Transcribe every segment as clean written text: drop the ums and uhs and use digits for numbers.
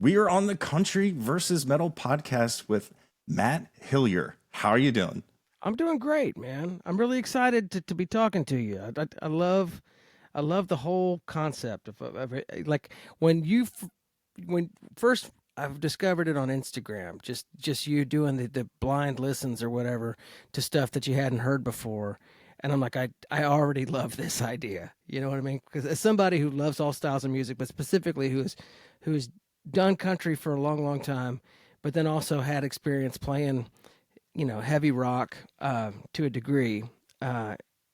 We are on the Country versus Metal podcast with Matt Hillyer. How are you doing? I'm doing great, man. I'm really excited to be talking to you. I love the whole concept of it. Like when first I've discovered it on Instagram, just you doing the blind listens or whatever to stuff that you hadn't heard before. And I'm like, I already love this idea. You know what I mean? Because as somebody who loves all styles of music, but specifically who's done country for a long, long time, but then also had experience playing heavy rock to a degree.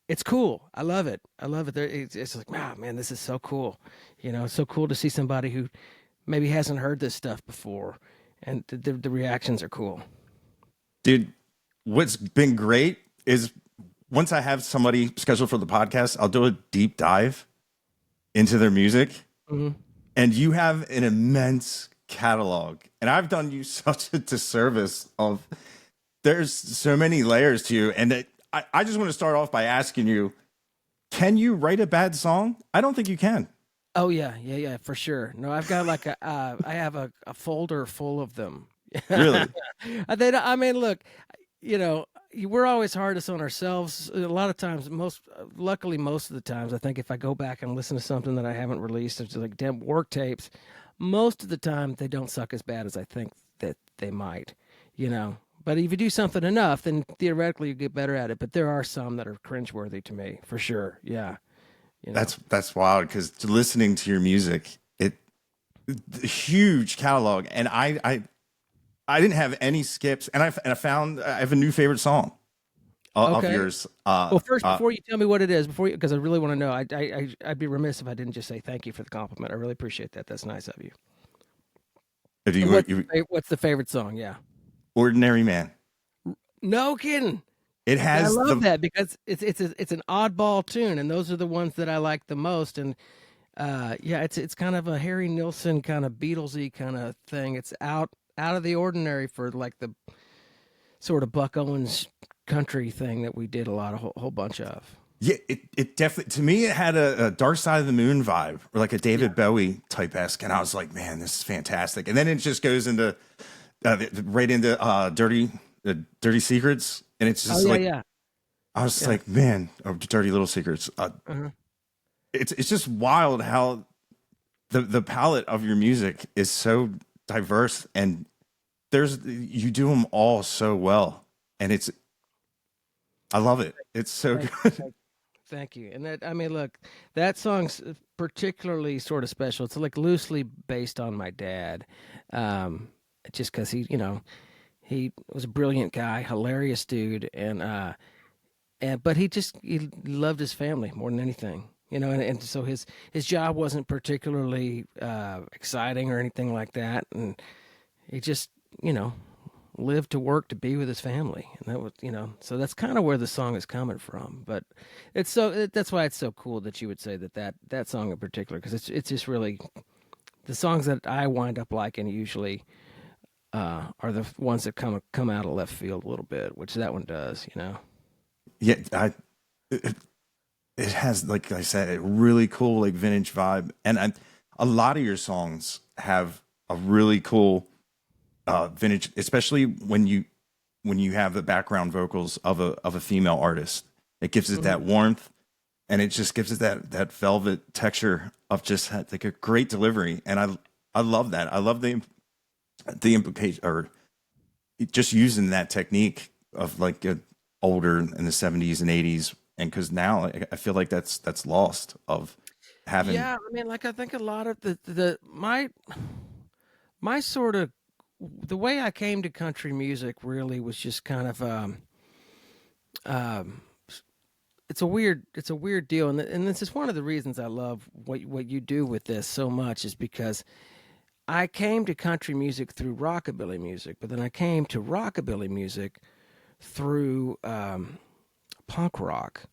It's cool. I love it. I love it. It's like, wow, man, this is so cool. It's so cool to see somebody who maybe hasn't heard this stuff before, and the reactions are cool. Dude, what's been great is once I have somebody scheduled for the podcast, I'll do a deep dive into their music. Hmm. And you have an immense catalog. And I've done you such a disservice of there's so many layers to you. And I just want to start off by asking you, can you write a bad song? I don't think you can. Oh yeah, for sure. No, I've got like I have a folder full of them. Really? I mean, look, you know, we're always hardest on ourselves. A lot of times, luckily, most of the times, I think if I go back and listen to something that I haven't released, it's like damn work tapes. Most of the time, they don't suck as bad as I think that they might. You know, but if you do something enough, then theoretically you get better at it. But there are some that are cringeworthy to me, for sure. Yeah, you know. That's wild because listening to your music, huge catalog. And I didn't have any skips, and I found I have a new favorite song of Okay. yours. Well, first, before you tell me what it is, because I really want to know, I'd be remiss if I didn't just say thank you for the compliment. I really appreciate that. That's nice of you. If And you, what's the favorite song? Yeah. Ordinary Man. No kidding. It I has love the that because it's an oddball tune, and those are the ones that I like the most. And yeah, it's kind of a Harry Nilsson kind of Beatlesy kind of thing. It's out of the ordinary for like the sort of Buck Owens country thing that we did a whole bunch of. yeah. It definitely to me it had a Dark Side of the Moon vibe or like a Yeah. David Bowie type esque, and I was like, man, this is fantastic. And then it just goes into right into Dirty Secrets, and it's Oh just yeah, like yeah, I was yeah. like, man, or Dirty Little Secrets. Uh-huh. It's just wild how the palette of your music is so diverse, and there's you do them all so well, and I love it. It's so Thank good. you. Thank you. And I mean, look, that song's particularly sort of special. It's like loosely based on my dad, um, just because he was a brilliant guy, hilarious dude, and but he loved his family more than anything. And so his job wasn't particularly exciting or anything like that, and he just you know lived to work to be with his family, and that was so that's kind of where the song is coming from. But that's why it's so cool that you would say that song in particular, because it's just really the songs that I wind up liking usually are the ones that come out of left field a little bit, which that one does. Yeah, it, it has, like I said, a really cool like vintage vibe, and a lot of your songs have a really cool vintage, especially when you have the background vocals of a female artist. It gives it Mhm. that warmth, and it just gives it that velvet texture of just like a great delivery. And I love that. I love the implication or just using that technique of like older in the 70s and 80s, and because now I feel like that's lost of having. Yeah, I mean, like I think a lot of the my sort of the way I came to country music really was just kind of um it's a weird deal, and this is one of the reasons I love what you do with this so much is because I came to country music through rockabilly music, but then I came to rockabilly music through punk rock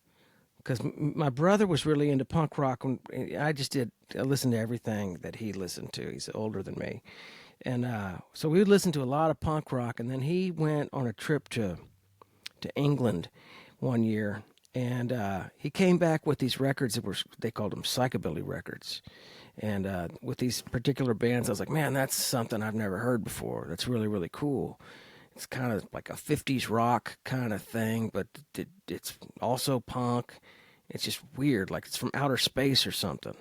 because my brother was really into punk rock. When I listened to everything that he listened to. He's older than me, and so we would listen to a lot of punk rock. And then he went on a trip to England one year, and he came back with these records that were they called them psychobilly records, And with these particular bands, I was like, man, that's something I've never heard before. That's really, really cool. It's kind of like a 50s rock kind of thing, but it's also punk. It's just weird, like it's from outer space or something.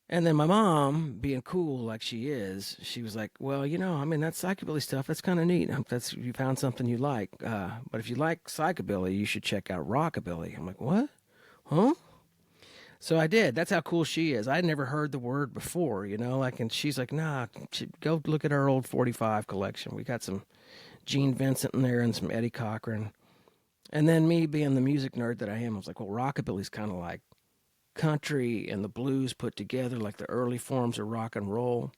And then my mom, being cool like she is, she was like, "Well, I mean, that's psychobilly stuff. That's kind of neat. That's you found something you like. But if you like psychobilly, you should check out rockabilly." I'm like, "What? Huh?" So I did. That's how cool she is. I'd never heard the word before, like, and she's like, "Nah, go look at our old 45 collection. We got some Gene Vincent in there and some Eddie Cochran." And then me being the music nerd that I am, I was like, "Well, rockabilly's kind of like country and the blues put together, like the early forms of rock and roll."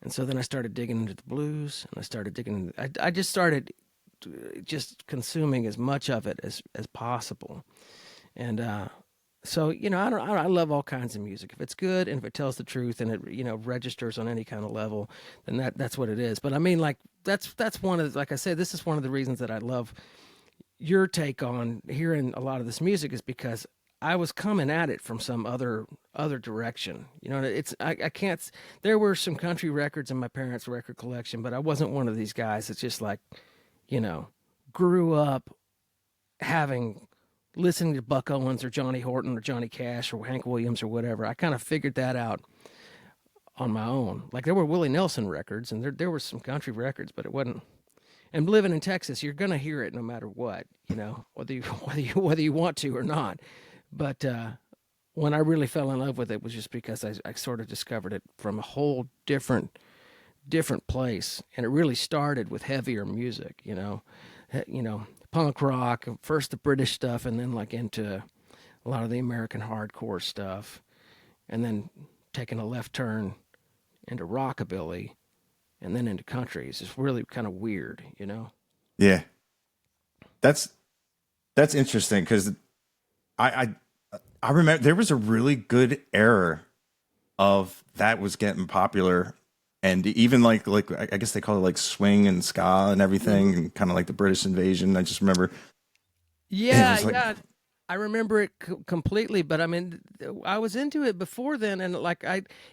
And so then I started digging into the blues, and I started digging. I just started just consuming as much of it as possible. And so I love all kinds of music. If it's good and if it tells the truth and it registers on any kind of level, then that's what it is. But I mean, like that's one of like I said, this is one of the reasons that I love your take on hearing a lot of this music is because I was coming at it from some other direction. It's I can't. There were some country records in my parents' record collection, but I wasn't one of these guys. It's just like, you know, grew up having listening to Buck Owens or Johnny Horton or Johnny Cash or Hank Williams or whatever. I kind of figured that out on my own. Like there were Willie Nelson records and there were some country records, but it wasn't. And living in Texas, you're gonna hear it no matter what, whether you whether you want to or not. But when I really fell in love with it was just because I sort of discovered it from a whole different place, and it really started with heavier music, punk rock, first the British stuff, and then like into a lot of the American hardcore stuff, and then taking a left turn into rockabilly, and then into country. It's just really kind of weird. Yeah, that's interesting because I I remember there was a really good era of that was getting popular, and even like I guess they call it like swing and ska and everything, and kind of like the British invasion. I just remember it Yeah, was like, yeah. I remember it completely, but I mean, I was into it before then, and like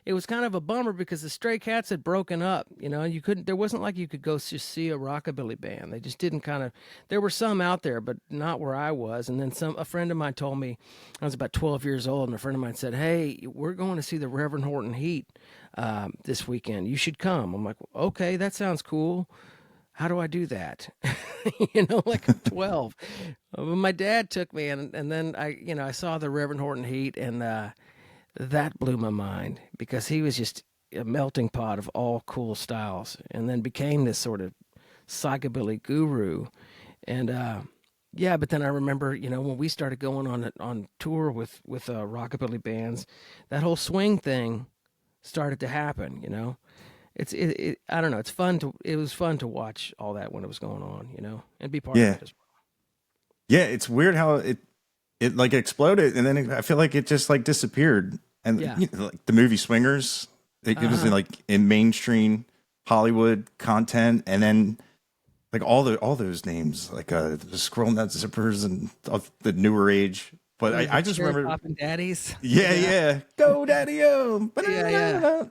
it was kind of a bummer because the Stray Cats had broken up. You couldn't. There wasn't like you could go just see a rockabilly band. They just didn't kind of. There were some out there, but not where I was. And then a friend of mine told me I was about 12 years old, and a friend of mine said, "Hey, we're going to see the Reverend Horton Heat this weekend. You should come." I'm like, "Okay, that sounds cool. How do I do that?" Like I'm 12. My dad took me, and then I saw the Reverend Horton Heat, and that blew my mind because he was just a melting pot of all cool styles, and then became this sort of psychobilly guru. And yeah, but then I remember, when we started going on tour with rockabilly bands, that whole swing thing started to happen. I don't know. It was fun to watch all that when it was going on, and be part of yeah, it as well. yeah. It's weird how it like exploded, and then I feel like it just like disappeared. And Yeah. like the movie Swingers, it was Uh-huh. like in mainstream Hollywood content, and then like all those names, like the Squirrel Nut Zippers and of the newer age. But Oh, the I just cherry remember, poppin' daddies. yeah, Yeah. yeah, go Daddy O. Yeah, yeah.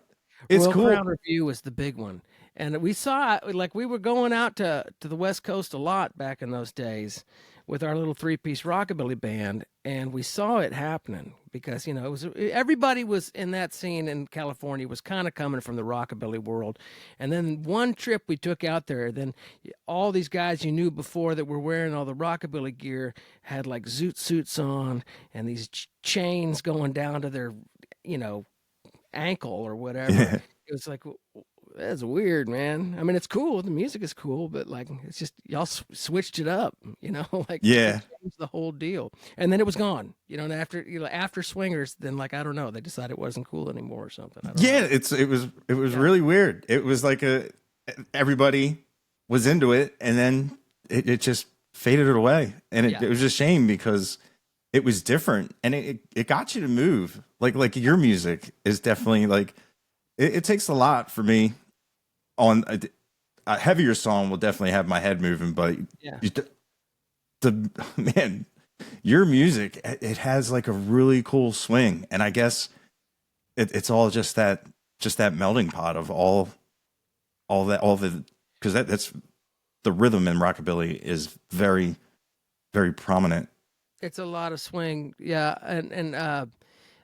It's Royal cool. Crown Review was the big one. And we saw it, like we were going out to the West Coast a lot back in those days with our little three-piece rockabilly band, and we saw it happening because, it was everybody was in that scene in California was kind of coming from the rockabilly world. And then one trip we took out there, then all these guys you knew before that were wearing all the rockabilly gear had like zoot suits on and these chains going down to their, you know, ankle or whatever. Yeah, It was like that's weird, man. I mean, it's cool. The music is cool, but like it's just y'all switched it up, like yeah, changed the whole deal. And then it was gone. And after Swingers, then like I don't know, they decided it wasn't cool anymore or something. I don't yeah. know. It was Yeah, really weird. It was like everybody was into it, and then it just faded away, and yeah, it was a shame because it was different, and it got you to move. Like your music is definitely like it takes a lot for me on a heavier song will definitely have my head moving, but yeah. the man, your music, it has like a really cool swing, and I guess it's all just that melting pot of all the because that's the rhythm in rockabilly is very very prominent. It's a lot of swing, yeah, and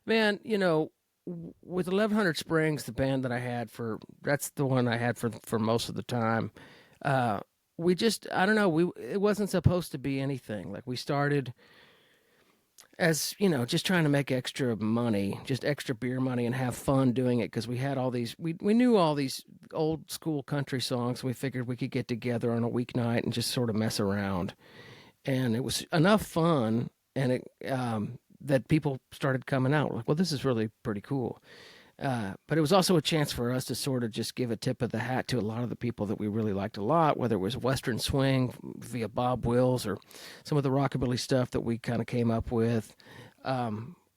man, you know, with 1100 Springs, the band that I had for that's the one I had for most of the time. Uh, we just I don't know, we it wasn't supposed to be anything. Like we started as you know, just trying to make extra money, just extra beer money, and have fun doing it because we had all these we knew all these old school country songs. We figured we could get together on a weeknight and just sort of mess around, and it was enough fun, and it that people started coming out. We're like, well, this is really pretty cool. But it was also a chance for us to sort of just give a tip of the hat to a lot of the people that we really liked a lot, whether it was Western Swing via Bob Wills or some of the rockabilly stuff that we kind of came up with,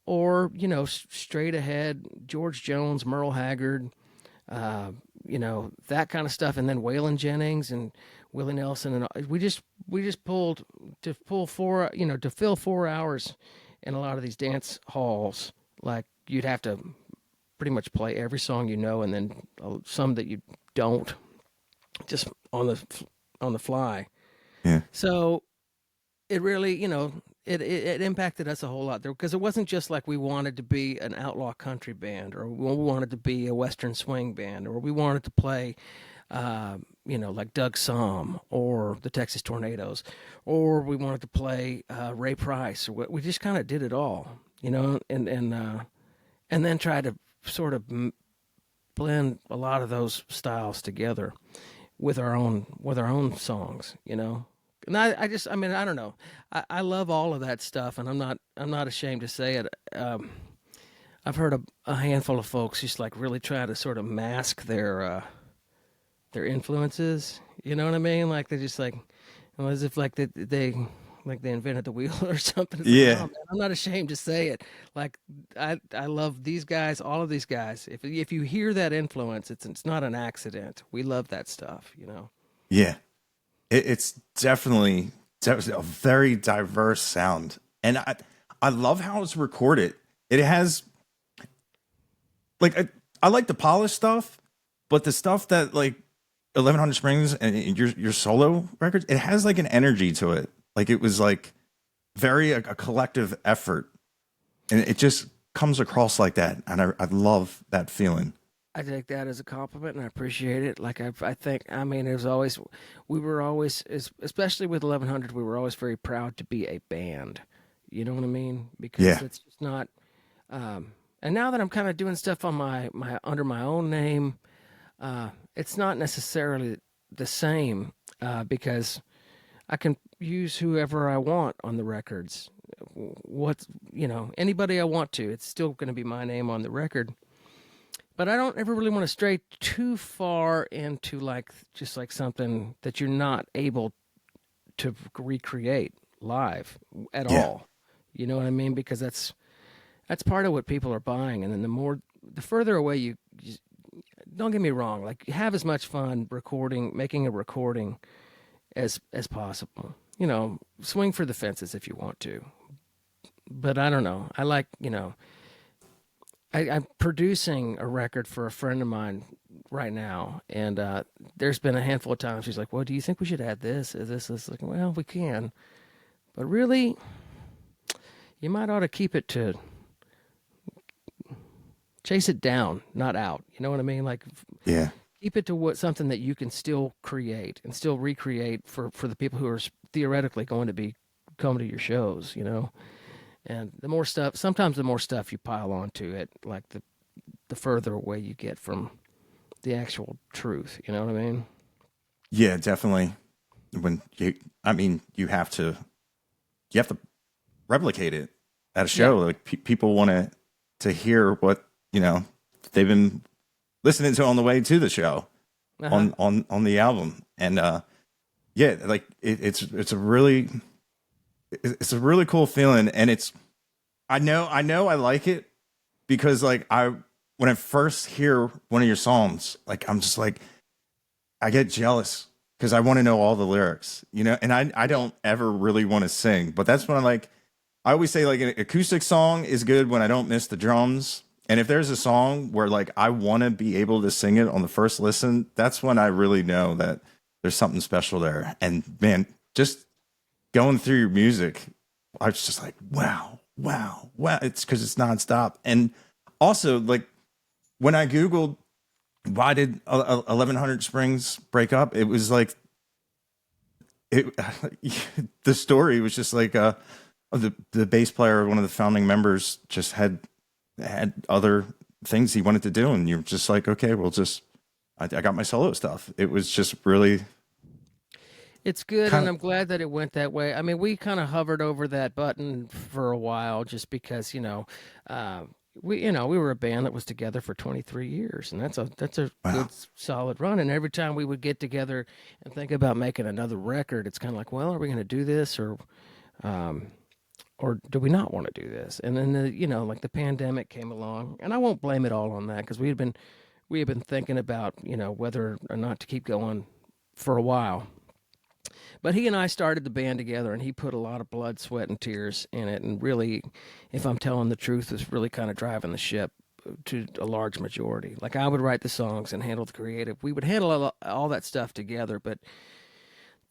or you know, straight ahead George Jones, Merle Haggard, you know, that kind of stuff, and then Waylon Jennings and Willie Nelson, and we just pulled to pull four, you know, to fill 4 hours in a lot of these dance halls. Like you'd have to pretty much play every song you know, and then some that you don't, just on the fly. Yeah. So it really, you know, it impacted us a whole lot there because it wasn't just like we wanted to be an outlaw country band or we wanted to be a Western swing band or we wanted to play, you know, like Doug Somm or the Texas Tornadoes, or we wanted to play Ray Price. Or we just kind of did it all, you know, and then try to sort of blend a lot of those styles together with our own songs, you know. And I mean, I don't know. I love all of that stuff, and I'm not ashamed to say it. I've heard a handful of folks just like really try to sort of mask their influences. You know what I mean? Like they're just like, well, as if like they like they invented the wheel or something. It's Yeah. like, no, man, I'm not ashamed to say it. Like I love these guys, all of these guys. If you hear that influence, it's not an accident. We love that stuff, you know. Yeah. It's definitely a very diverse sound. And I love how it's recorded. It has like I like the polished stuff, but the stuff that like 1100 Springs and your solo records, it has like an energy to it. Like it was like very a collective effort, and it just comes across like that. And I love that feeling. I take that as a compliment, and I appreciate it. Like I think, I mean, it was always, we were always, especially with 1100, we were always very proud to be a band. You know what I mean? Because Yeah. it's just not. And now that I'm kind of doing stuff on my under my own name, it's not necessarily the same because I can use whoever I want on the records. What, you know, anybody I want to. It's still going to be my name on the record. But I don't ever really want to stray too far into like just like something that you're not able to recreate live at Yeah. all. You know what I mean? Because that's part of what people are buying, and then the further away you don't get me wrong, like have as much fun making a recording as possible. You know, swing for the fences if you want to. But I don't know. I like, you know, I'm producing a record for a friend of mine right now, and there's been a handful of times she's like, "Well, do you think we should add this? Is this?" Like, well, we can, but really, you might ought to keep it to chase it down, not out. You know what I mean? Like, Yeah. keep it to something that you can still create and still recreate for the people who are theoretically going to be coming to your shows. You know. And the more stuff, sometimes the more stuff you pile onto it, like the further away you get from the actual truth. You know what I mean? Yeah, definitely. I mean, you have to replicate it at a show. Yeah. Like people want to hear what, you know, they've been listening to on the way to the show Uh-huh. on the album. And, yeah, like it's a really cool feeling. And I know I like it because like when I first hear one of your songs, like I'm just like, I get jealous because I want to know all the lyrics, you know, and I don't ever really want to sing, but that's when I always say like an acoustic song is good when I don't miss the drums And if there's a song where like I want to be able to sing it on the first listen, that's when I really know that there's something special there. And man, just going through your music, I was just like, wow, wow, wow. It's because it's nonstop. And also, like when I Googled why did 1100 Springs break up, it was like it. The story was just like the bass player, one of the founding members, just had other things he wanted to do, and you're just like, okay, we'll just. I got my solo stuff. It was just really It's good, kind and of I'm glad that it went that way. I mean, we kind of hovered over that button for a while, just because uh, we were a band that was together for 23 years, and that's a wow. good solid run. And every time we would get together and think about making another record, it's kind of like, well, are we going to do this, um, or do we not want to do this? And then like the pandemic came along, and I won't blame it all on that, because we had been thinking about whether or not to keep going for a while. But he and I started the band together, and he put a lot of blood, sweat, and tears in it. And really, if I'm telling the truth, was really kind of driving the ship to a large majority. Like, I would write the songs and handle the creative. We would handle all that stuff together. But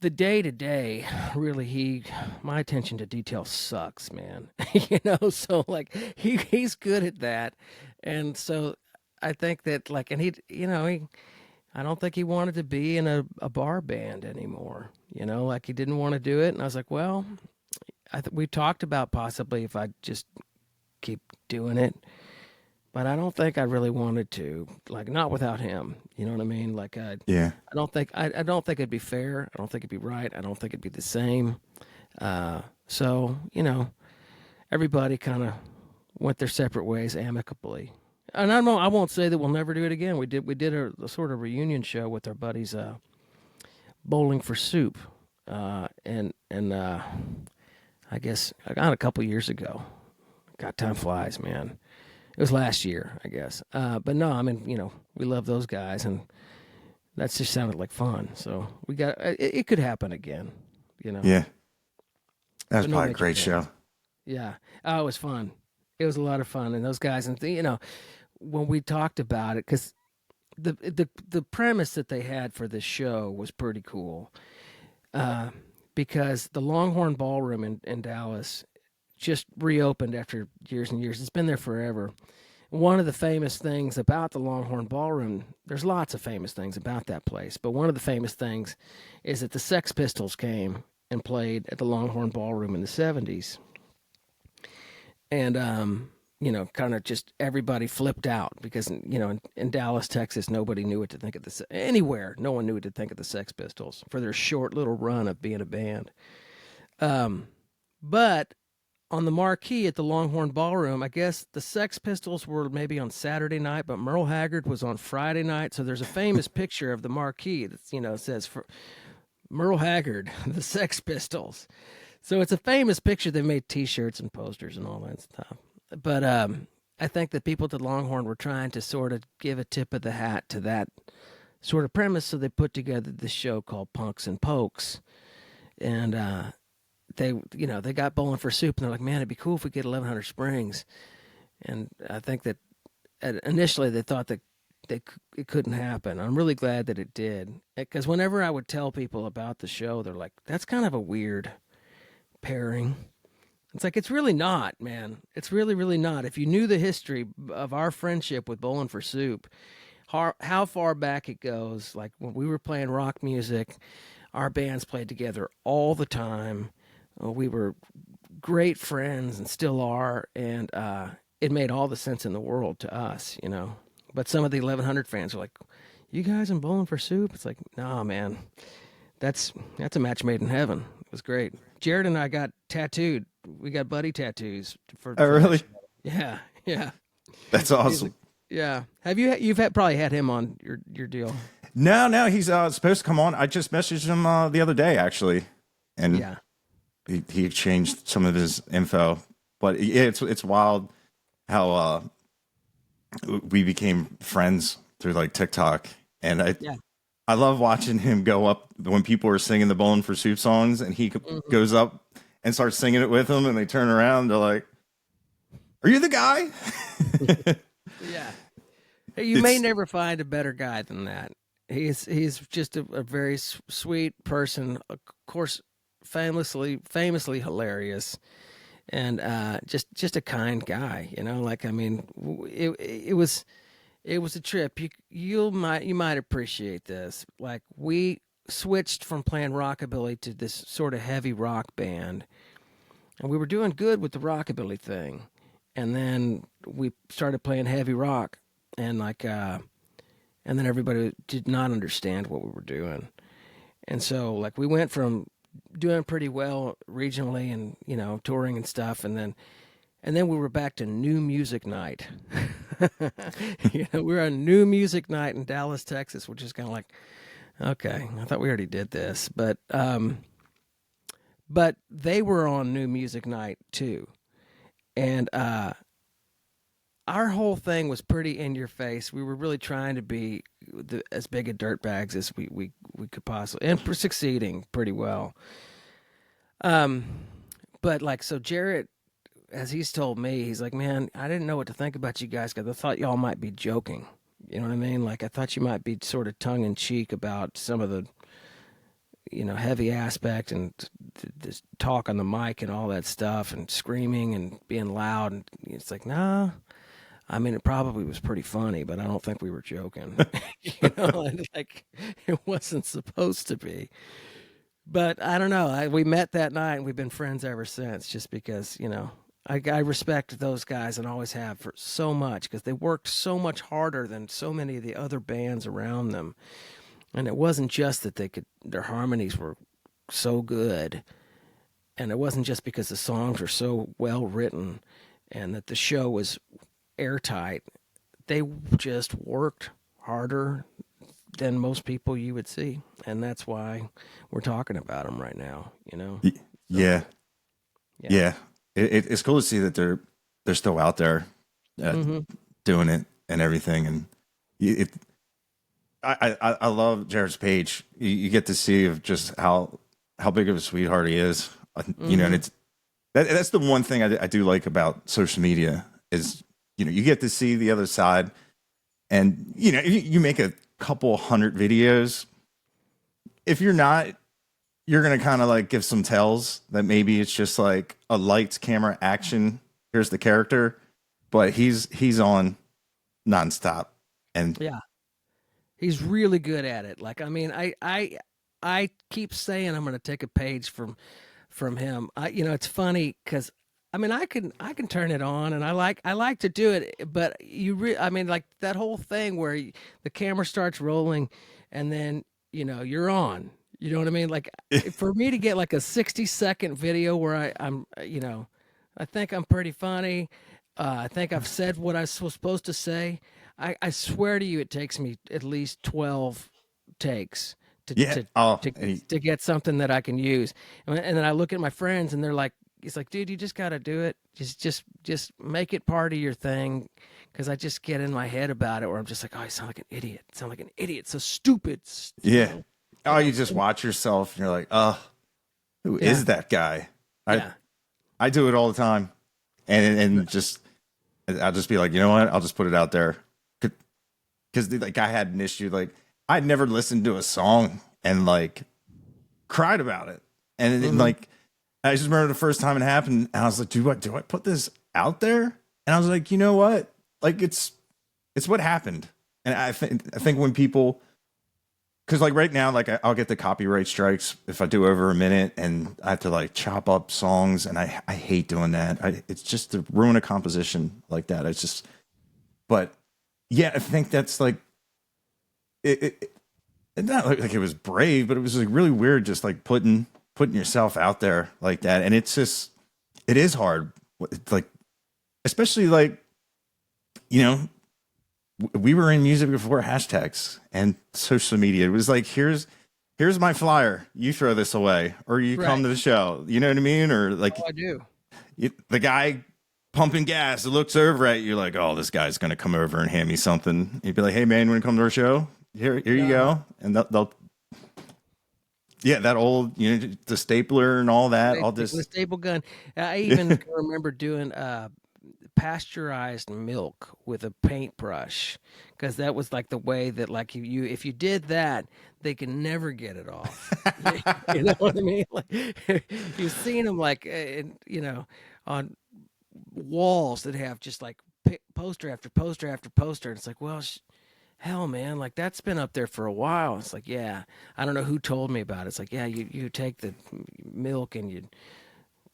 the day to day, really, my attention to detail sucks, man. So like he's good at that, and so I think that like, and he. I don't think he wanted to be in a bar band anymore. Like he didn't want to do it. And I was like, well, we talked about possibly if I just keep doing it, but I don't think I really wanted to. Like, not without him. You know what I mean? Like Yeah. I don't think it'd be fair. I don't think it'd be right. I don't think it'd be the same. So everybody kind of went their separate ways amicably. And I won't say that we'll never do it again. We did a sort of reunion show with our buddies, Bowling for Soup, and I guess I got a couple years ago. God, time flies, man. It was last year, I guess. But no, I mean, we love those guys, and that just sounded like fun. So it could happen again. Yeah. That was But no probably a major great plans. show. Yeah. Oh, it was fun. It was a lot of fun, and those guys, and when we talked about it, because the premise that they had for this show was pretty cool, because the Longhorn Ballroom in Dallas just reopened after years and years. It's been there forever. One of the famous things about the Longhorn Ballroom, there's lots of famous things about that place, but one of the famous things is that the Sex Pistols came and played at the Longhorn Ballroom in the 70s. And kind of just everybody flipped out because in Dallas, Texas, nobody knew what to think of anywhere. No one knew what to think of the Sex Pistols for their short little run of being a band. But on the marquee at the Longhorn Ballroom, I guess the Sex Pistols were maybe on Saturday night, but Merle Haggard was on Friday night. So there's a famous picture of the marquee that says for Merle Haggard, the Sex Pistols. So it's a famous picture. They made T-shirts and posters and all that stuff. But I think that people at the Longhorn were trying to sort of give a tip of the hat to that sort of premise, so they put together this show called Punks and Pokes, and they got Bowling for Soup, and they're like, man, it'd be cool if we get 1100 Springs, and I think that initially they thought that it couldn't happen. I'm really glad that it did, because whenever I would tell people about the show, they're like, that's kind of a weird pairing. It's like, it's really not, man. It's really, really not. If you knew the history of our friendship with Bowling for Soup, how far back it goes, like when we were playing rock music, our bands played together all the time. We were great friends and still are, and it made all the sense in the world to us. But some of the 1100 fans are like, you guys in Bowling for Soup? It's like, nah, man. That's a match made in heaven. It was great. Jared and I got tattooed. We got buddy tattoos for Oh, really? that. Yeah. That's awesome. Yeah. Probably had him on your deal. No, he's supposed to come on. I just messaged him the other day, actually, and Yeah. he exchanged some of his info. But yeah, it's wild how we became friends through like TikTok, and I love watching him go up when people are singing the Bowling for Soup songs, and he goes up and starts singing it with them, and they turn around, they're like, "Are you the guy?" Yeah. You may It's never find a better guy than that. He's just a very sweet person, of course, famously hilarious, and just a kind guy. You know, like I mean, it was a trip. You might appreciate this. Like we switched from playing rockabilly to this sort of heavy rock band, and we were doing good with the rockabilly thing, and then we started playing heavy rock, and and then everybody did not understand what we were doing. And so like we went from doing pretty well regionally and touring and stuff, and then we were back to new music night. We were on new music night in Dallas, Texas, which is kind of like, okay, I thought we already did this, but they were on new music night too, and our whole thing was pretty in your face. We were really trying to be as big a dirtbags as we could possibly, and we're succeeding pretty well. Um, but like, so Jarrett, as he's told me, he's like, man, I didn't know what to think about you guys because I thought y'all might be joking. You know what I mean? Like, I thought you might be sort of tongue in cheek about some of the, heavy aspect and this talk on the mic and all that stuff and screaming and being loud. And it's like, nah. I mean, it probably was pretty funny, but I don't think we were joking. And like it wasn't supposed to be. But I don't know. We met that night and we've been friends ever since. Just because I respect those guys and always have for so much because they worked so much harder than so many of the other bands around them. And it wasn't just that their harmonies were so good, and it wasn't just because the songs were so well written and that the show was airtight. They just worked harder than most people you would see, and that's why we're talking about them right now. So, yeah, yeah. It's cool to see that they're still out there mm-hmm. doing it and everything. And I love Jared's page. You get to see of just how big of a sweetheart he is. Mm-hmm. And that's the one thing I do like about social media is you get to see the other side, and you make a couple hundred videos. If you're not, you're gonna kind of like give some tells that maybe it's just like a lights, camera, action. Here's the character, but he's on nonstop, and Yeah, he's really good at it. Like, I mean, I keep saying I'm going to take a page from him. It's funny because I mean, I can turn it on, and I like to do it, but I mean, like that whole thing where the camera starts rolling, and then you're on. You know what I mean? Like for me to get like a 60-second video where I'm I think I'm pretty funny. I think I've said what I was supposed to say. I swear to you, it takes me at least 12 takes to yeah. to get something that I can use. And then I look at my friends, and they're like, "It's like, dude, you just got to do it. Just make it part of your thing." Because I just get in my head about it, where I'm just like, "Oh, I sound like an idiot. Sound like an idiot. So stupid." Yeah. Oh, you just watch yourself, and you're like, "Oh, who is that guy?" I do it all the time, and just I'll just be like, you know what? I'll just put it out there because like I had an issue. Like I'd never listened to a song and like cried about it, and like I just remember the first time it happened, and I was like, do I put this out there? And I was like, you know what? Like it's what happened, and I think when people. Because like right now, like I'll get the copyright strikes if I do over a minute, and I have to like chop up songs, and I hate doing that. It's just to ruin a composition like that. It's just, but yeah, I think that's like it not like it was brave, but it was like really weird, just like putting yourself out there like that, and it's just it is hard. It's like especially like we were in music before hashtags and social media. It was like, here's my flyer. You throw this away, or you come to the show. You know what I mean? Or like, I do. The guy pumping gas looks over at you like, oh, this guy's gonna come over and hand me something. You'd be like, hey man, you want to come to our show? Here you go. And they'll that old the stapler and all that. All this the staple gun. I even remember doing pasteurized milk with a paintbrush, because that was like the way that like you if you did that, they can never get it off. You know what I mean? Like you've seen them like on walls that have just like poster after poster after poster. And it's like, well, hell, man, like that's been up there for a while. It's like, yeah, I don't know who told me about it. It's like, yeah, you take the milk and you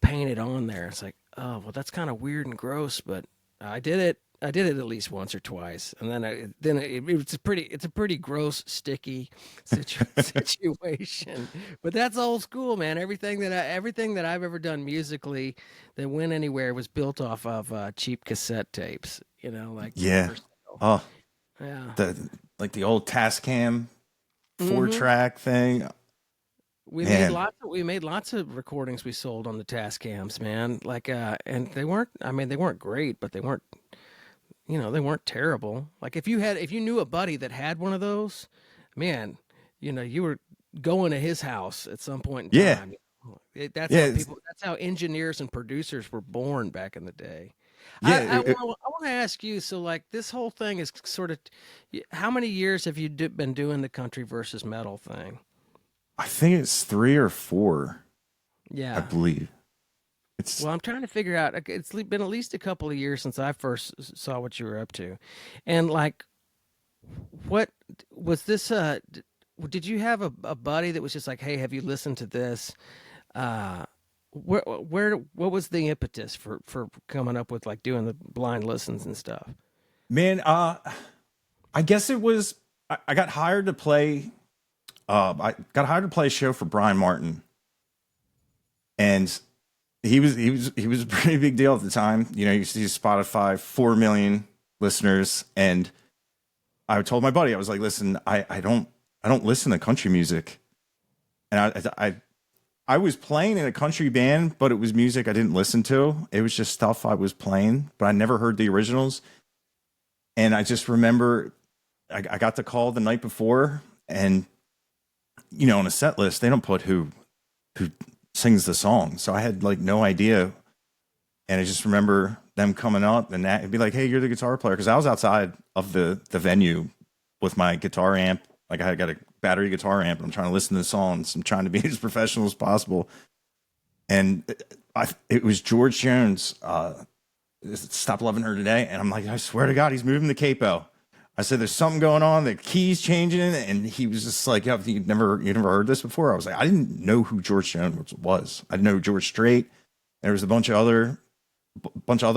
paint it on there. It's like, oh, well, that's kind of weird and gross, but I did it. I did it at least once or twice, and it's a pretty gross, sticky situation. But that's old school, man. Everything that I've ever done musically that went anywhere was built off of cheap cassette tapes. You know, like Yeah. for sale. Oh, Yeah. the old Tascam four Hmm. track thing. Man. We made lots of recordings we sold on the Tascams, man. Like and they weren't, I mean, they weren't great, but they weren't, they weren't terrible. Like if you knew a buddy that had one of those, man, you were going to his house at some point in Yeah. time. Yeah. That's how engineers and producers were born back in the day. Yeah. I want to ask you, so like this whole thing is sort of, how many years have you been doing the country versus metal thing? I think it's 3 or 4, I Yeah. believe. It's Well, I'm trying to figure out. It's been at least a couple of years since I first saw what you were up to, and like, what was this? Did you have a buddy that was just like, "Hey, have you listened to this?" Uh, what was the impetus for coming up with like doing the blind listens and stuff? man, I guess it was I got hired to play a show for Brian Martin, and he was a pretty big deal at the time. You see Spotify, 4 million listeners, and I told my buddy, I was like, listen, I don't listen to country music, and I was playing in a country band, but it was music I didn't listen to. It was just stuff I was playing, but I never heard the originals. And I just remember I got the call the night before, and on a set list they don't put who sings the song, so I had like no idea. And I just remember them coming up and it'd be like, "Hey, you're the guitar player," because I was outside of the venue with my guitar amp. Like I got a battery guitar amp, and I'm trying to listen to the songs. I'm trying to be as professional as possible. And it was George Jones. Stop Loving Her Today, and I'm like, I swear to God, he's moving the capo. I said, there's something going on. The keys changing, and he was just like, "Yeah, you never heard this before?" I was like, I didn't know who George Jones was. I didn't know George Strait. There was a bunch of other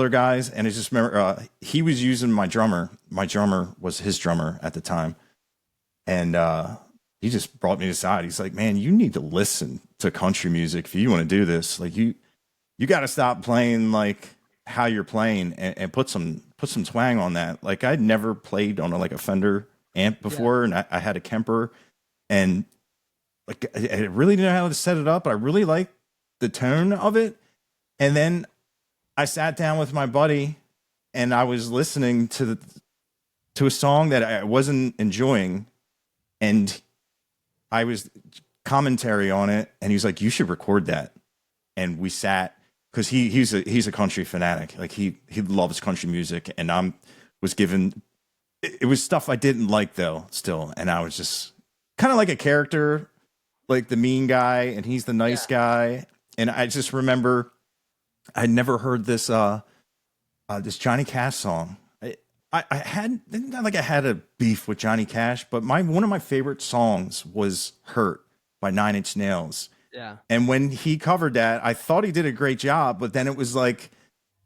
guys, and I just remember he was using my drummer. My drummer was his drummer at the time, and he just brought me aside. He's like, "Man, you need to listen to country music if you want to do this. Like you got to stop playing like how you're playing and put some twang on that." Like I'd never played on a Fender amp before, and I had a Kemper, and like I really didn't know how to set it up, but I really liked the tone of it. And then I sat down with my buddy, and I was listening to a song that I wasn't enjoying, and I was commentary on it, and he was like, "You should record that." And we sat, because he's a country fanatic. Like he loves country music, and was given, it was stuff I didn't like though still, and I was just kind of like a character, like the mean guy, and he's the nice guy. And I just remember I'd never heard this this Johnny Cash song. I had, not like I had a beef with Johnny Cash, but one of my favorite songs was "Hurt" by 9 Inch Nails. Yeah. And when he covered that, I thought he did a great job, but then it was like,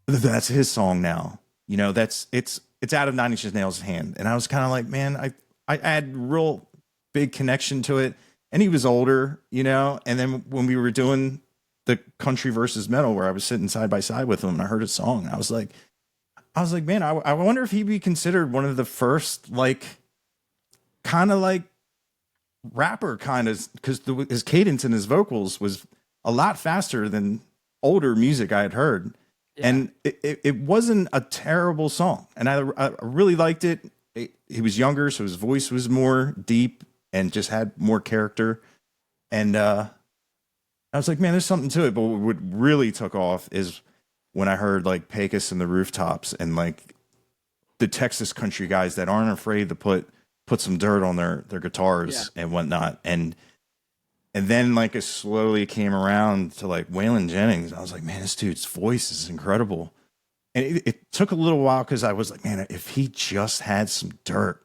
that's his song now. It's out of 9 Inch Nails' hand. And I was kind of like, man, I had real big connection to it. And he was older, and then when we were doing the country versus metal, where I was sitting side by side with him, and I heard a song, and I was like, man, I wonder if he'd be considered one of the first, like, kind of like rapper kind of, because his cadence and his vocals was a lot faster than older music I had heard. Yeah. And it wasn't a terrible song, and I really liked it. He was younger, so his voice was more deep and just had more character. And I was like, man, there's something to it. But what really took off is when I heard like Pecos and the Rooftops and like the Texas country guys that aren't afraid to put some dirt on their Yeah. guitars and whatnot. And then like it slowly came around to like Waylon Jennings. I was like, man, this dude's voice is incredible. And it took a little while because I was like, man, if he just had some dirt.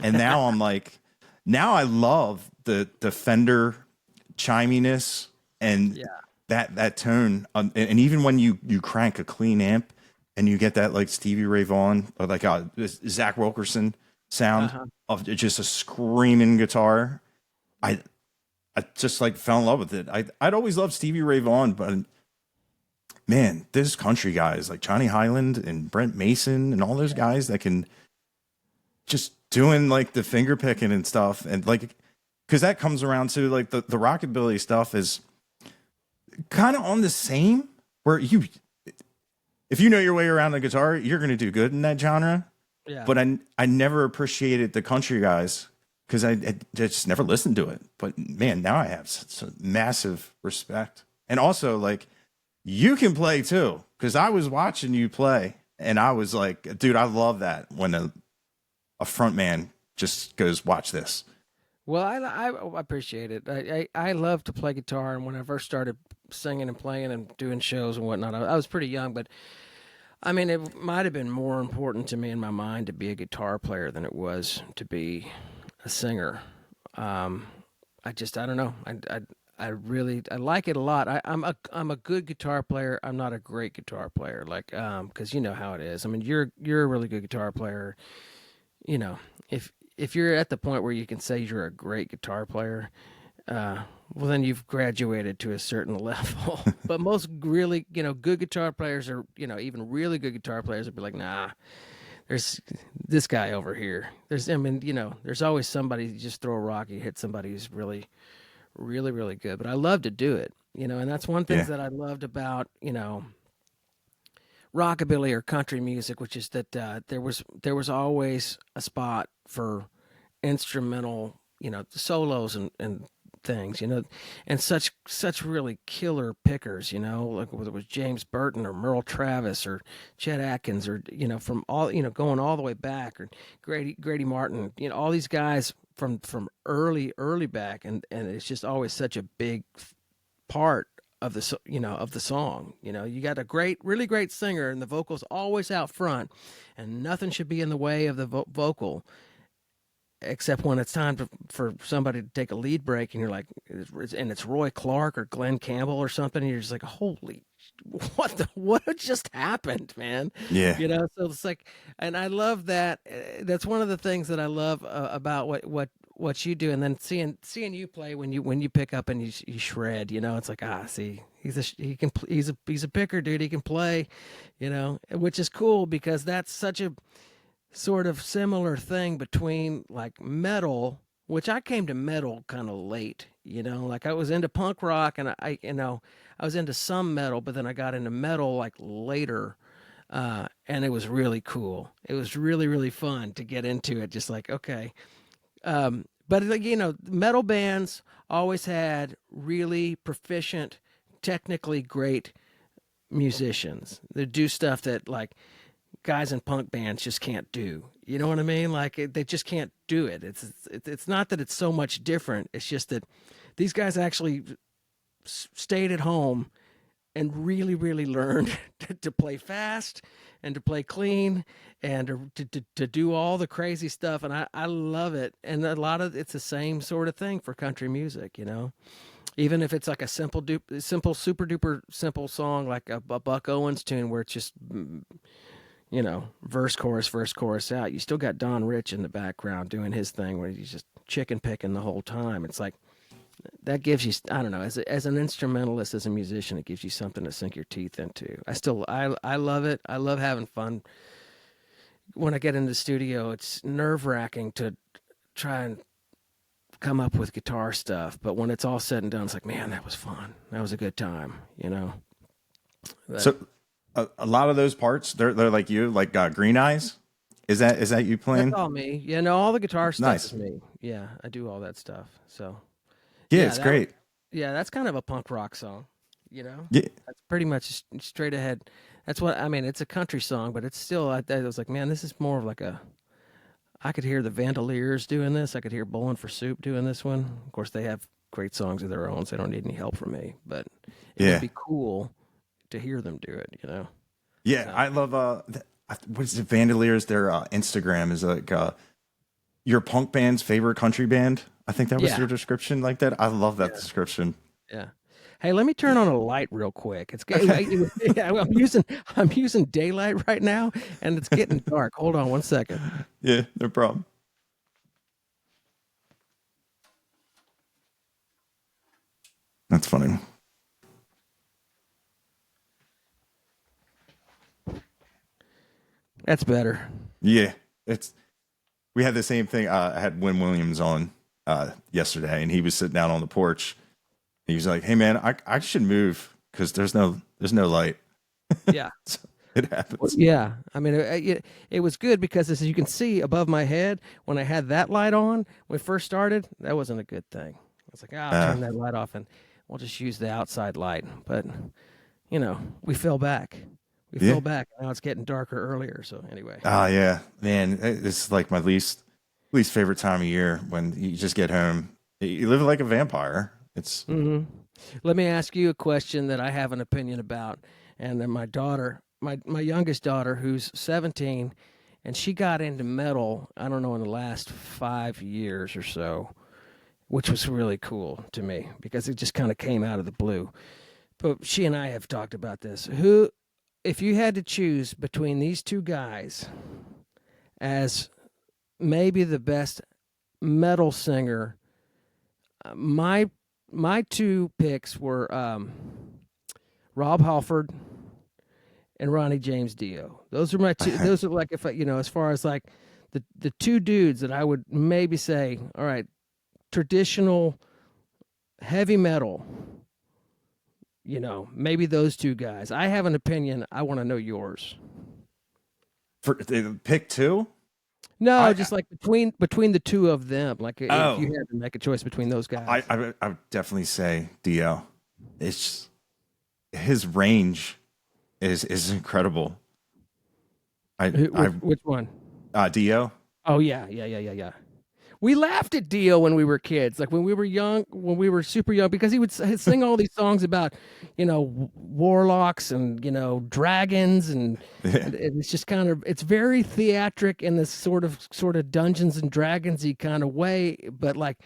And now I'm like, now I love the Fender chiminess and Yeah. that tone. And even when you crank a clean amp and you get that like Stevie Ray Vaughan or like Zach Wilkerson sound of just a screaming guitar, I just like fell in love with it. I'd always loved Stevie Ray Vaughan, but man, this country guys like Johnny Highland and Brent Mason and all those guys that can just doing like the finger picking and stuff. And like, cause that comes around to like the rockabilly stuff is kind of on the same where if you know your way around the guitar, you're going to do good in that genre. Yeah. But I never appreciated the country guys because I just never listened to it. But man, now I have such a massive respect. And also like you can play too, because I was watching you play and I was like, dude, I love that when a front man just goes, watch this. Well, I appreciate it. I love to play guitar, and when I first started singing and playing and doing shows and whatnot, I was pretty young, but I mean, it might have been more important to me in my mind to be a guitar player than it was to be a singer. I don't know. I really I like it a lot. I'm a good guitar player. I'm not a great guitar player, like because you know how it is. I mean, you're a really good guitar player. You know, if you're at the point where you can say you're a great guitar player, well, then you've graduated to a certain level. But most really, good guitar players are, even really good guitar players would be like, nah, there's this guy over here. There's always somebody, you just throw a rock, you hit somebody who's really, really, really good. But I love to do it, and that's one thing Yeah. that I loved about, rockabilly or country music, which is that there was always a spot for instrumental, solos and things, and such really killer pickers, like whether it was James Burton or Merle Travis or Chet Atkins or from all going all the way back, or Grady Martin, all these guys from early back, and it's just always such a big part of the song. You got a really great singer and the vocals always out front, and nothing should be in the way of the vocal except when it's time for somebody to take a lead break, and you're like, and it's Roy Clark or Glenn Campbell or something, and you're just like, holy, what just happened, man? Yeah. So it's like, and I love that. That's one of the things that I love about what you do, and then seeing you play when you pick up and you shred. It's like, see, he's a picker, dude. He can play, which is cool because that's such a sort of similar thing between like metal, which I came to metal kind of late, like I was into punk rock and I was into some metal, but then I got into metal like later. And it was really cool. It was really, really fun to get into it. Just like, okay. But like, metal bands always had really proficient, technically great musicians that do stuff that like guys in punk bands just can't do. You know what I mean? Like they just can't do it. It's not that it's so much different. It's just that these guys actually stayed at home and really, really learned to play fast and to play clean and to do all the crazy stuff. And I love it. And a lot of it's the same sort of thing for country music, even if it's like a simple, super duper simple song, like a Buck Owens tune where it's just, verse, chorus out. You still got Don Rich in the background doing his thing where he's just chicken picking the whole time. It's like, that gives you, I don't know, as an instrumentalist, as a musician, it gives you something to sink your teeth into. I love it. I love having fun. When I get into the studio, it's nerve wracking to try and come up with guitar stuff. But when it's all said and done, it's like, man, that was fun. That was a good time, But, So a lot of those parts, they're like you, like Green Eyes. Is that you playing? that's all me. All the guitar stuff Nice. is me. Yeah, I do all that stuff. So Yeah, yeah, it's great. yeah, that's kind of a punk rock song. You know, Yeah, that's pretty much straight ahead. That's what I mean. It's a country song, but it's still. I was like, man, this is more of like a. I could hear the Vandaliers doing this. I could hear Bowling for Soup doing this one. Of course, they have great songs of their own, so they don't need any help from me. But it would yeah, be cool to hear them do it. You know. yeah. So I love what is it? Vandaliers. Their Instagram is like your punk band's favorite country band. I think that was yeah, their description like that. I love that yeah, description. yeah. Hey, let me turn on a light real quick. Okay. Yeah, I'm using daylight right now, and it's getting dark. Hold on one second. Yeah, no problem. That's funny. That's better. Yeah, it's we had the same thing. I had Win Williams on yesterday, and he was sitting down on the porch. And he was like, "Hey, man, I should move because there's no light." Yeah. So it Well, happens. yeah, I mean, it was good because as you can see above my head, when I had that light on, when we first started, that wasn't a good thing. I was like, I'll Uh, turn that light off and we'll just use the outside light. But, you know, we fell back. We yeah. fell back. Now it's getting darker earlier. So, anyway. Yeah, man, it's like my least favorite time of year when you just get home. You live like a vampire. It's hmm Let me ask you a question that I have an opinion about. And then my youngest daughter, who's 17, and she got into metal, I don't know, in the last 5 years or so, which was really cool to me because it just kind of came out of the blue. But she and I have talked about this. If you had to choose between these two guys as maybe the best metal singer, my two picks were Rob Halford and Ronnie James Dio. Those are my two. Those are like if I, as far as like the two dudes that I would maybe say, all right, traditional heavy metal. Maybe those two guys. I have an opinion. I want to know yours. for pick two. No, I just like between the two of them. Like if you oh had to make a choice between those guys. I would definitely say Dio. It's his range is incredible. Which one? Dio. Oh yeah. We laughed at Dio when we were kids, like when we were young, when we were super young, because he would sing all these songs about, warlocks and dragons, and it's just kind of it's very theatric in this sort of Dungeons and Dragonsy kind of way. But like,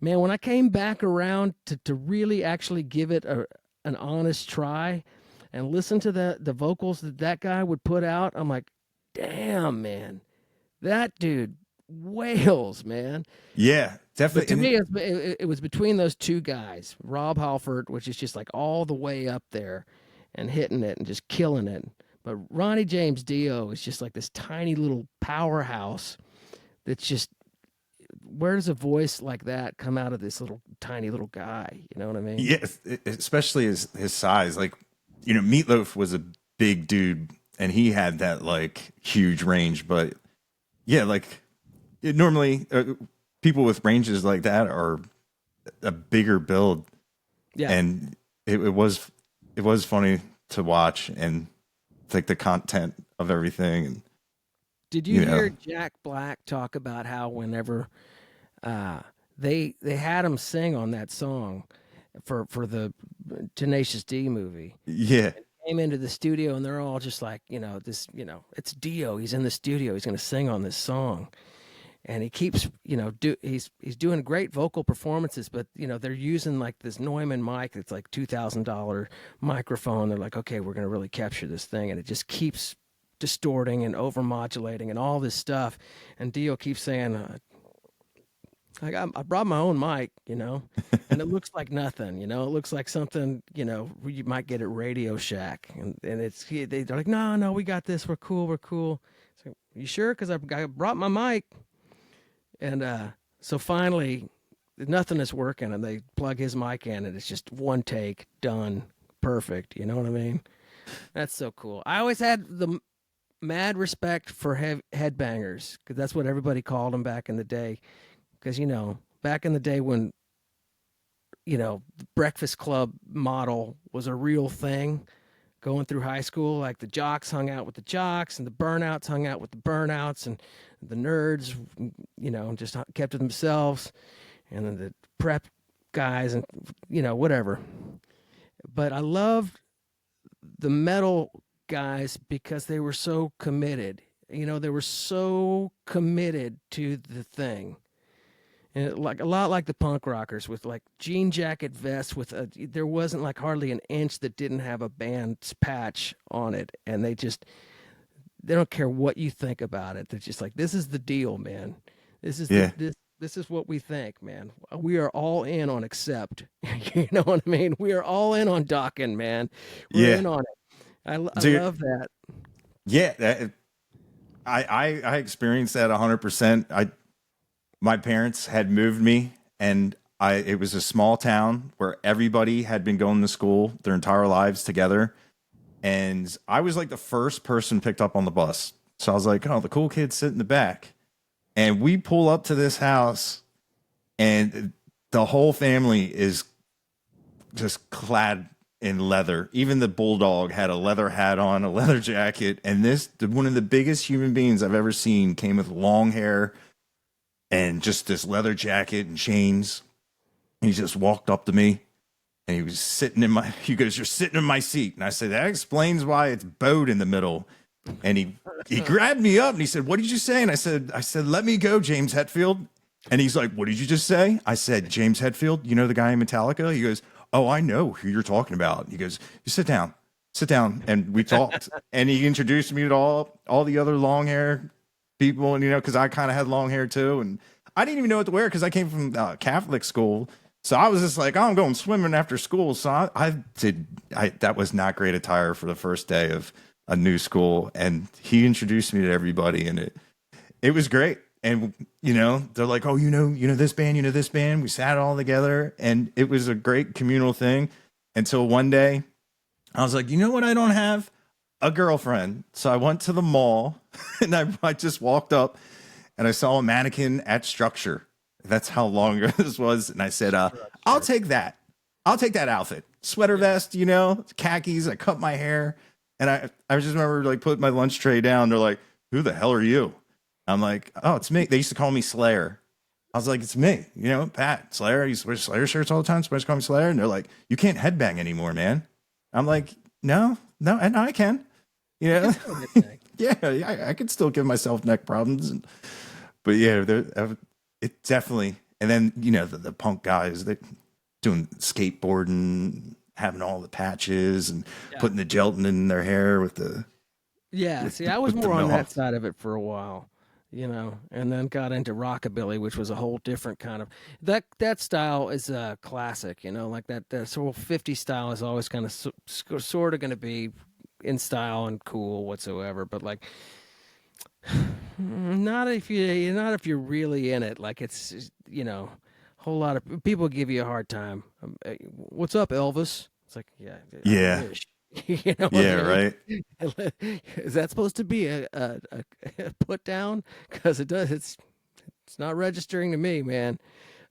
man, when I came back around to really actually give it an honest try, and listen to the vocals that guy would put out, I'm like, damn, man, that dude wails, man. Yeah, But definitely. to me, it was between those two guys, Rob Halford, which is just like all the way up there and hitting it and just killing it. But Ronnie James Dio is just like this tiny little powerhouse that's just, where does a voice like that come out of this little tiny little guy? You know what I mean? Yes, especially his size. Like, Meatloaf was a big dude, and he had that like huge range. But yeah, like normally people with ranges like that are a bigger build, Yeah. and it was funny to watch and like the content of everything, and Did you you know, hear Jack Black talk about how whenever uh, they had him sing on that song for the Tenacious D movie, yeah, came into the studio and they're all just like, it's Dio. He's in the studio. He's going to sing on this song, and he keeps, he's doing great vocal performances, but they're using like this Neumann mic. It's like $2,000 microphone. They're like, okay, we're going to really capture this thing, and it just keeps distorting and overmodulating and all this stuff. And Dio keeps saying, I brought my own mic, and it looks like nothing, it looks like something, you might get at Radio Shack, and they're like, no, we got this, we're cool. So, you sure? Because I brought my mic, and so finally, nothing is working, and they plug his mic in, and it's just one take, done, perfect. You know what I mean? That's so cool. I always had the mad respect for headbangers because that's what everybody called them back in the day. Because back in the day when the Breakfast Club model was a real thing going through high school. Like the jocks hung out with the jocks and the burnouts hung out with the burnouts, and the nerds, just kept to themselves, and then the prep guys and, whatever. But I loved the metal guys because they were so committed. They were so committed to the thing. And like a lot like the punk rockers with like jean jacket vests there wasn't like hardly an inch that didn't have a band's patch on it, and they don't care what you think about it. They're just like, this is the deal, man. This is Yeah. this is what we think, man. We are all in on Accept. You know what I mean? We are all in on Dokken, man. We're Yeah. in on it. I Dude, love that. yeah. I experienced that 100%. My parents had moved me, and it was a small town where everybody had been going to school their entire lives together. And I was like the first person picked up on the bus. So I was like, oh, the cool kids sit in the back. And we pull up to this house, and the whole family is just clad in leather. Even the bulldog had a leather hat on, a leather jacket. And one of the biggest human beings I've ever seen came with long hair and just this leather jacket and chains. He just walked up to me, and he was he goes, "You're sitting in my seat." And I said, "That explains why it's bowed in the middle." And he grabbed me up and he said, "What did you say?" And I said, "Let me go, James Hetfield." And he's like, "What did you just say?" I said, "James Hetfield, you know, the guy in Metallica?" He goes, "Oh, I know who you're talking about." He goes, "You sit down. Sit down." And we talked. And he introduced me to all the other long hair people. And, because I kind of had long hair too. And I didn't even know what to wear because I came from Catholic school. So I was just like, oh, I'm going swimming after school. So that was not great attire for the first day of a new school. And he introduced me to everybody, and it was great. And, they're like, oh, this band. We sat all together, and it was a great communal thing until one day I was like, you know what? I don't have a girlfriend. So I went to the mall and I just walked up and I saw a mannequin at Structure. That's how long ago this was. And I said, I'll take that. I'll take that outfit. Sweater vest, khakis. I cut my hair. And I just remember like putting my lunch tray down. They're like, who the hell are you? I'm like, oh, it's me. They used to call me Slayer. I was like, it's me, Pat Slayer. I used to wear Slayer shirts all the time. Somebody's call me Slayer. And they're like, you can't headbang anymore, man. I'm like, no, and I can. Yeah, I could still give myself neck problems. But yeah, it definitely. And then, the punk guys, they doing skateboarding, having all the patches and putting the gelatin in their hair with the. Yeah, see, I was more on that side of it for a while, and then got into rockabilly, which was a whole different kind of that style is a classic, like that sort of 50s style is always kind of sort of going to be in style and cool whatsoever, but like not if you're really in it. Like it's a whole lot of people give you a hard time. What's up, Elvis? It's like yeah. Right. Is that supposed to be a put down? Because it does. It's not registering to me, man.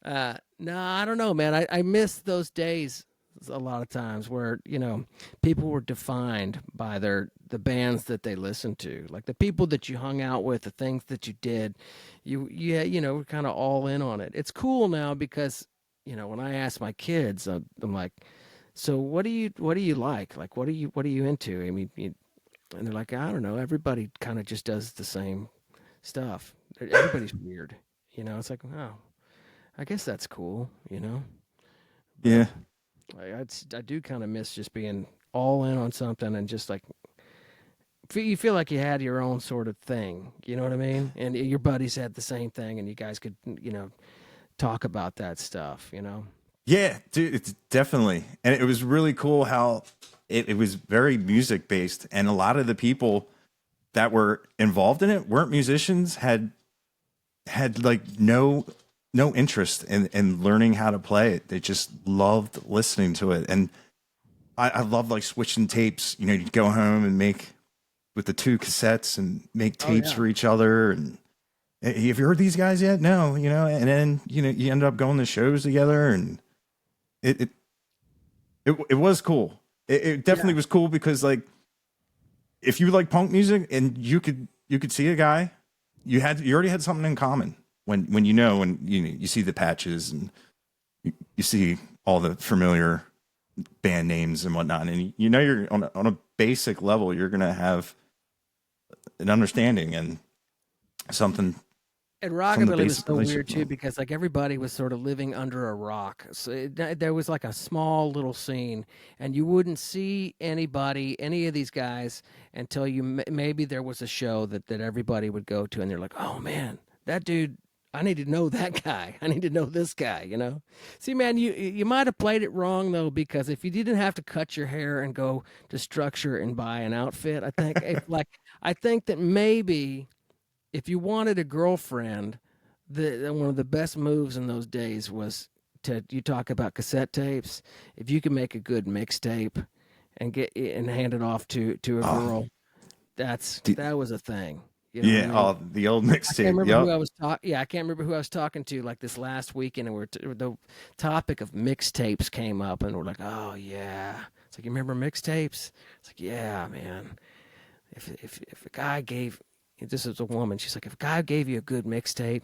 No, I don't know, man. I miss those days a lot of times where people were defined by the bands that they listened to, like the people that you hung out with, the things that you did. We're kind of all in on it. It's cool now because when I ask my kids, I'm like, so what do you like? Like, what are you into? I mean, and they're like, I don't know. Everybody kind of just does the same stuff. Everybody's weird. It's like, oh, I guess that's cool, But yeah. I do kind of miss just being all in on something and just like, you feel like you had your own sort of thing. You know what I mean? And your buddies had the same thing and you guys could, talk about that stuff, Yeah, dude, it's definitely. And it was really cool how it was very music based. And a lot of the people that were involved in it weren't musicians, had like no interest in learning how to play it. They just loved listening to it. And I love like switching tapes. You'd go home and make with the two cassettes and make tapes for each other. And have you heard these guys yet? No, and then, you end up going to shows together, and it was cool. It definitely was cool because like if you like punk music and you could see a guy, you already had something in common when you see the patches and you see all the familiar band names and whatnot, and you're on a basic level you're gonna have an understanding and something. And From the Rockabilly was basic so weird relationship too because like everybody was sort of living under a rock. So there was like a small little scene, and you wouldn't see any of these guys until maybe there was a show that everybody would go to, and they're like, "Oh man, that dude." I need to know that guy. I need to know this guy, you know? See, man, you might have played it wrong though, because if you didn't have to cut your hair and go to Structure and buy an outfit, I think that maybe if you wanted a girlfriend, one of the best moves in those days was you talk about cassette tapes. If you could make a good mixtape and hand it off to a girl, that was a thing. You know what I mean? the old I can't mixtape. remember who Yep. I was talking. Yeah, I can't remember who I was talking to like this last weekend, and the topic of mixtapes came up, and we're like, "Oh yeah." It's like, you remember mixtapes? It's like, yeah, man. If a guy gave this is a woman, she's like, if a guy gave you a good mixtape,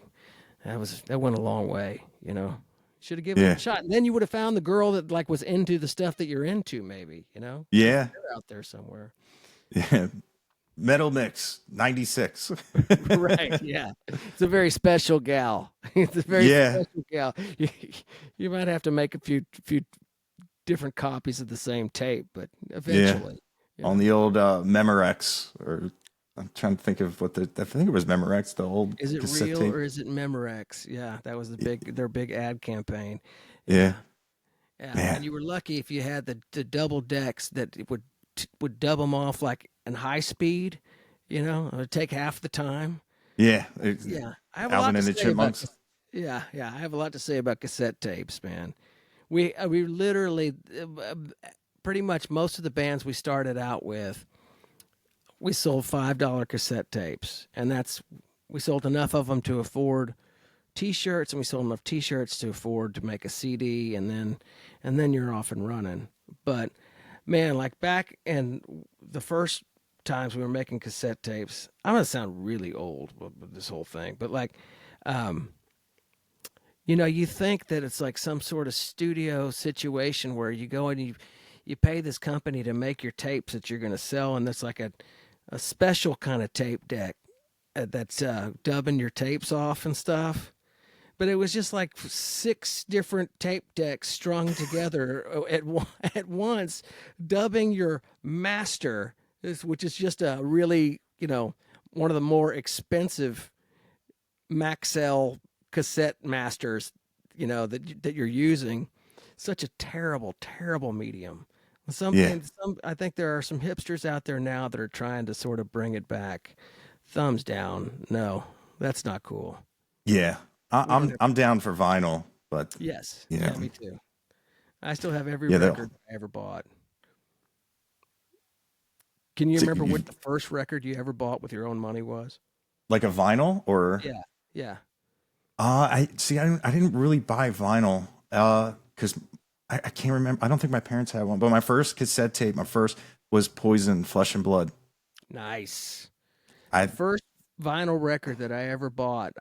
that went a long way, you know. Should have given it Yeah. a shot. And then you would have found the girl that like was into the stuff that you're into, maybe, you know? Yeah. They're out there somewhere. Yeah. Metal Mix 96. Right, yeah. It's a very special gal. It's a very Yeah. special gal. You might have to make a few different copies of the same tape, but Yeah. eventually. You On know. the old Memorex, or I'm trying to think of I think it was Memorex, the old Is it cassette real tape. or is it Memorex? Yeah, that was their big ad campaign. Yeah. Yeah. Yeah, and Man. you were lucky if you had the double decks that it would dub them off like in high speed, you know, it would take half the time. Yeah. Yeah, I have a lot Alvin to and the say about Chipmunks. yeah, I have a lot to say about cassette tapes, man. We literally pretty much most of the bands we started out with, we sold $5 cassette tapes, and we sold enough of them to afford T-shirts, and we sold enough T-shirts to afford to make a CD, and then you're off and running. But man, like back in the first times we were making cassette tapes, I'm gonna sound really old with this whole thing, but like, um, you think that it's like some sort of studio situation where you go and you pay this company to make your tapes that you're gonna sell, and it's like a special kind of tape deck that's dubbing your tapes off and stuff. But it was just like 6 different tape decks strung together at once, dubbing your master, which is just a really, one of the more expensive Maxell cassette masters, that you're using. Such a terrible, terrible medium. Yeah. I think there are some hipsters out there now that are trying to sort of bring it back. Thumbs down. No, that's not cool. Yeah. We don't I'm down for vinyl, but Yes. you Yeah, know, me too. I still have every yeah, record I ever bought. Can you so remember what the first record you ever bought with your own money was? like a vinyl or Yeah. Yeah. I see. I didn't really buy vinyl because I can't remember. I don't think my parents had one. But my first cassette tape, my first was Poison, Flesh and Blood. Nice. The I first vinyl record that I ever bought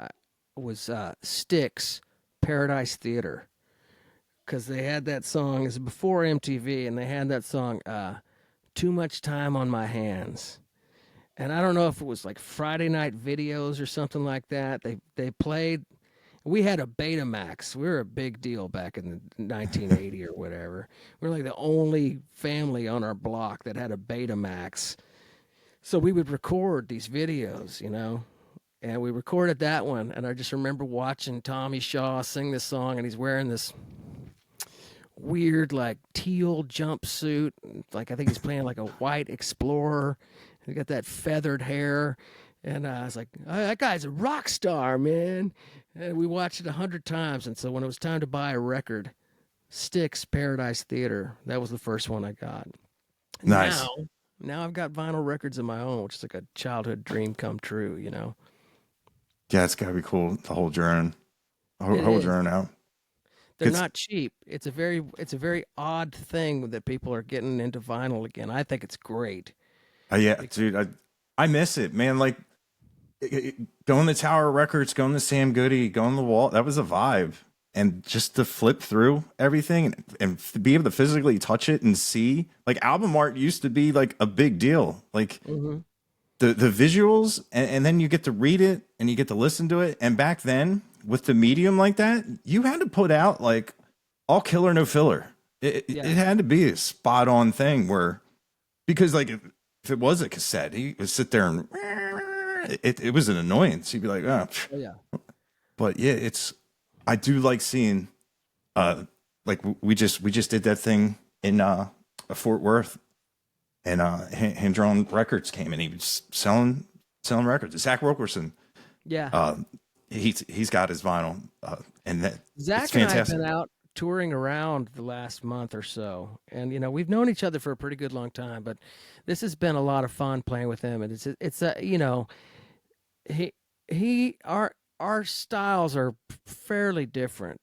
was Styx, Paradise Theater. Because they had that song, it's before MTV, and they had that song, Too Much Time on My Hands. And I don't know if it was like Friday night videos or something like that. They played. We had a Betamax. We were a big deal back in the 1980 or whatever. We were like the only family on our block that had a Betamax. So we would record these videos, and we recorded that one. And I just remember watching Tommy Shaw sing this song, and he's wearing this weird, like teal jumpsuit. Like I think he's playing like a white explorer. He got that feathered hair. And I was like, oh, that guy's a rock star, man. And we watched it 100 times. And so when it was time to buy a record, Styx, Paradise Theater, that was the first one I got. nice. Now I've got vinyl records of my own, which is like a childhood dream come true, Yeah, it's gotta be cool. The whole journey, It whole is. journey out. They're It's not cheap. It's a very odd thing that people are getting into vinyl again. I think it's great. yeah, Bec- dude, I miss it, man. Like going to Tower Records, going to Sam Goody, going to the Wall. That was a vibe. And just to flip through everything and be able to physically touch it and see, like album art used to be like a big deal. Like Mhm. the visuals, and then you get to read it and you get to listen to it. And back then, with the medium like that, you had to put out like all killer, no filler. It Yeah. had to be a spot on thing where, because like if it was a cassette, he would sit there and it was an annoyance. He'd be like, oh, Oh yeah. but yeah, I do like seeing uh like we just did that thing in Fort Worth, and Hand Drawn Records came and he was selling records. Zach Wilkerson, Yeah. uh he's got his vinyl, and that it's Zach and I have fantastic. been out touring around the last month or so, and we've known each other for a pretty good long time. But this has been a lot of fun playing with him, and it's he our styles are fairly different.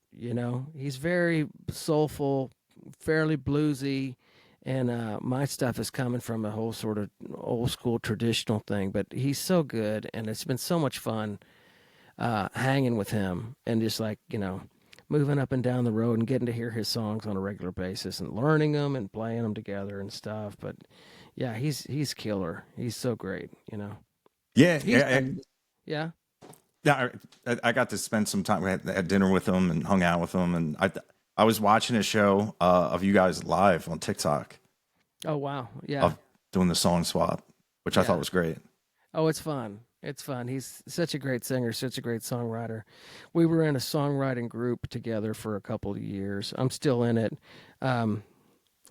He's very soulful, fairly bluesy, and my stuff is coming from a whole sort of old school traditional thing. But he's so good, and it's been so much fun hanging with him and just like moving up and down the road and getting to hear his songs on a regular basis and learning them and playing them together and stuff. But yeah, he's killer. He's so great. Yeah, He's yeah, done, yeah. yeah. I got to spend some time. We had dinner with him and hung out with him, and I was watching a show of you guys live on TikTok Oh wow, yeah, of doing the song swap, which I thought yeah. was great. Oh, it's fun. It's fun. He's such a great singer, such a great songwriter. We were in a songwriting group together for a couple of years. I'm still in it. Um,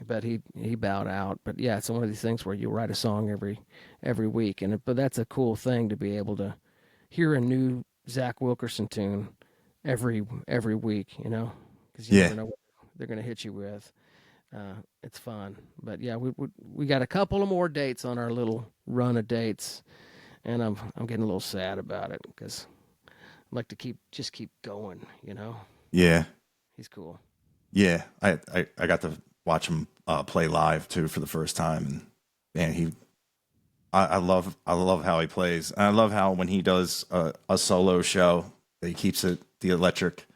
but he bowed out. But yeah, it's one of these things where you write a song every week, but that's a cool thing to be able to hear a new Zach Wilkerson tune every week, because you Yeah, never know what they're gonna hit you with. It's fun, but yeah, we got a couple of more dates on our little run of dates, and I'm getting a little sad about it because I like to keep going. yeah. He's cool. Yeah, I got to watch him play live too for the first time, and man, I love how he plays. And I love how when he does a solo show, that he keeps it the electric.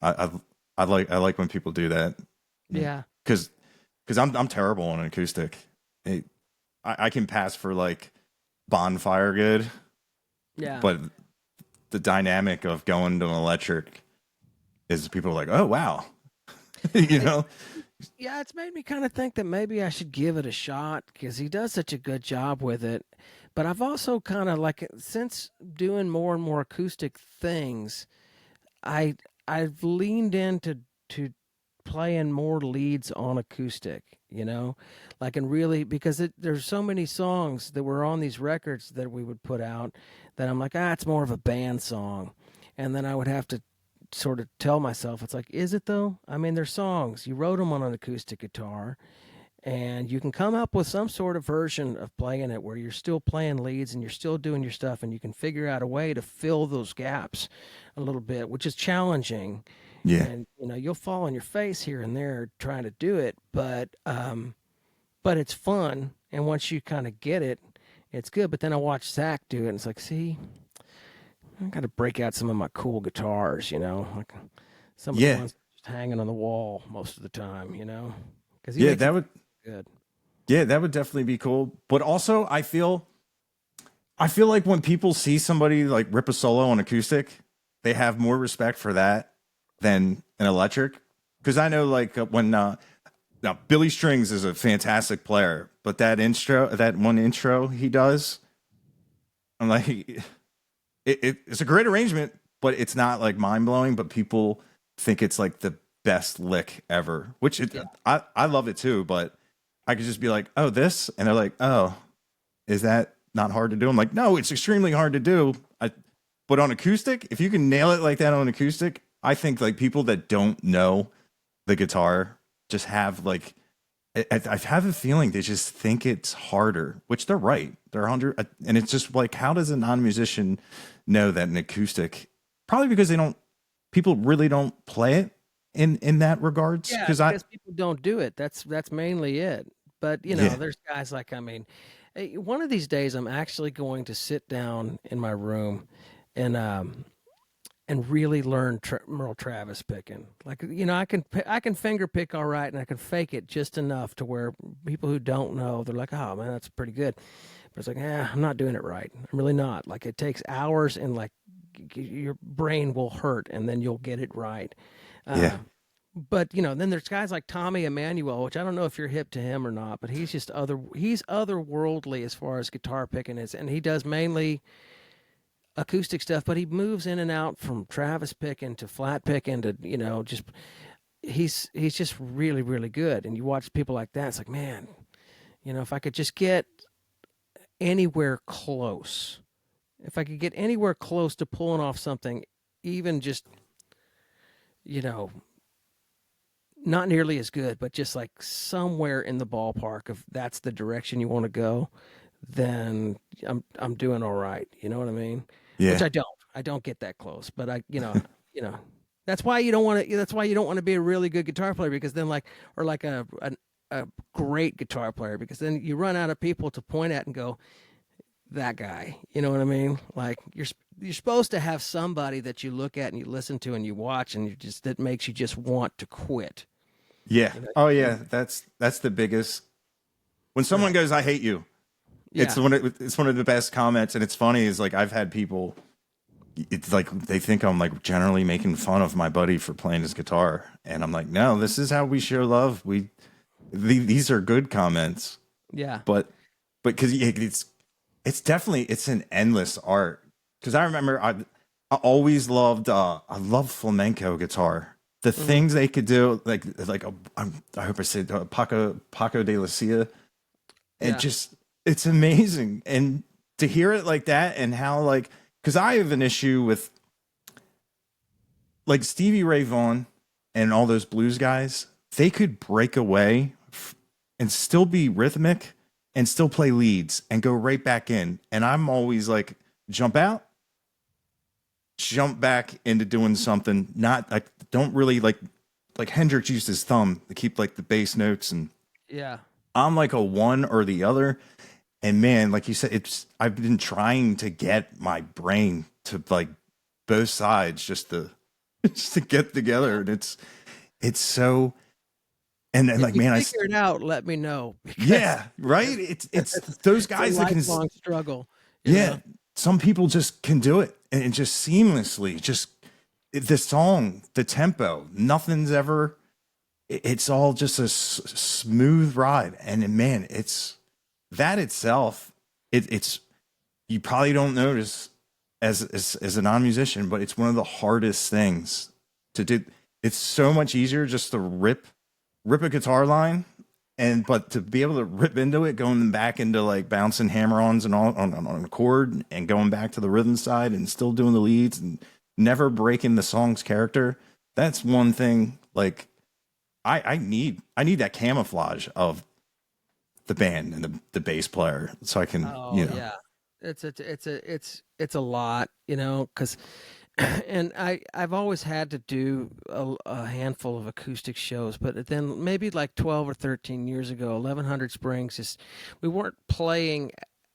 I I like when people do that, Yeah, because I'm terrible on an acoustic. It, I can pass for like bonfire good, yeah. but the dynamic of going to an electric is people are like, oh wow, you It, know. yeah, it's made me kind of think that maybe I should give it a shot because he does such a good job with it. But I've also kind of like since doing more and more acoustic things, I I've leaned into to playing more leads on acoustic, like and really because there's so many songs that were on these records that we would put out that I'm like, it's more of a band song, and then I would have to sort of tell myself it's like, is it though? I mean, they're songs. You wrote them on an acoustic guitar, and you can come up with some sort of version of playing it where you're still playing leads and you're still doing your stuff, and you can figure out a way to fill those gaps a little bit, which is challenging. Yeah, And you'll fall on your face here and there trying to do it, but it's fun. And once you kind of get it, it's good. But then I watch Zach do it, and it's like, see, I got to break out some of my cool guitars, like some of the yeah, ones just hanging on the wall most of the time, because he yeah. makes it That would good. Yeah, that would definitely be cool. But also, I feel like when people see somebody like rip a solo on acoustic, they have more respect for that than an electric. Because I know, like when now Billy Strings is a fantastic player, but that one intro he does, I'm like, it's a great arrangement, but it's not like mind blowing. But people think it's like the best lick ever, which Yeah. I love it too. But I could just be like, oh, this, and they're like, oh, is that not hard to do? I'm like, no, it's extremely hard to do. But on acoustic, if you can nail it like that on acoustic, I think like people that don't know the guitar just have like, I have a feeling they just think it's harder, which they're right. They're 100, and it's just like, how does a non-musician know that an acoustic? Probably because they don't. People really don't play it, in that regards? Yeah, Because I because people don't do it. That's mainly it. But, yeah there's guys like, I mean, one of these days I'm actually going to sit down in my room and really learn Merle Travis picking. Like, I can finger pick all right, and I can fake it just enough to where people who don't know, they're like, "Oh man, that's pretty good." But it's like, I'm not doing it right. I'm really not. Like, it takes hours, and like your brain will hurt, and then you'll get it right. yeah But then there's guys like Tommy Emmanuel, which I don't know if you're hip to him or not, but he's otherworldly as far as guitar picking is, and he does mainly acoustic stuff, but he moves in and out from Travis picking to flat picking to just he's just really really good. And you watch people like that, it's like, man, if I could just get anywhere close, if I could get anywhere close to pulling off something, even just you know not nearly as good, but just like somewhere in the ballpark of that's the direction you want to go, then I'm doing all right. You know what I mean? Which yeah I don't. I don't get that close, but you know, that's why you don't want to. That's why you don't want to be a really good guitar player, because then or like a great guitar player, because then you run out of people to point at and go, that guy. You know what I mean? Like you're supposed to have somebody that you look at and you listen to and you watch, and that makes you just want to quit. yeah. You know? Oh yeah, that's the biggest. When someone Right. goes, "I hate you," Yeah. it's one of the best comments, and it's funny. Is like I've had people. It's like they think I'm like generally making fun of my buddy for playing his guitar, and I'm like, no, this is how we show love. These are good comments, Yeah. but because it's definitely it's an endless art. Because I remember I always loved I love flamenco guitar. The Hmm. things they could do, I hope I said Paco de Lucia, and Yeah. just it's amazing. And to hear it like that, and how like because I have an issue with like Stevie Ray Vaughan and all those blues guys. They could break away and still be rhythmic and still play leads and go right back in. And I'm always like, jump out, jump back into doing something. Not like don't really like Hendrix used his thumb to keep like the bass notes, and Yeah. I'm like a one or the other. And man, like you said, I've been trying to get my brain to like both sides just to just to get together, and it's so and If like you man, figure it out, let me know, because yeah, right. It's those it's a guys that can lifelong struggle. You yeah. know. Some people just can do it and just seamlessly just the song, the tempo, nothing's ever. It's all just a smooth ride, and man, it's that itself. It's you probably don't notice as a non-musician, but it's one of the hardest things to do. It's so much easier just to rip a guitar line, and but to be able to rip into it, going back into like bouncing hammer-ons and all on a chord, and going back to the rhythm side, and still doing the leads, and never breaking the song's character. That's one thing. Like I need that camouflage of the band and the bass player, so I can Oh yeah, it's a lot, because and I've always had to do a handful of acoustic shows, but then maybe like 12 or 13 years ago, 1100 Springs, just we weren't playing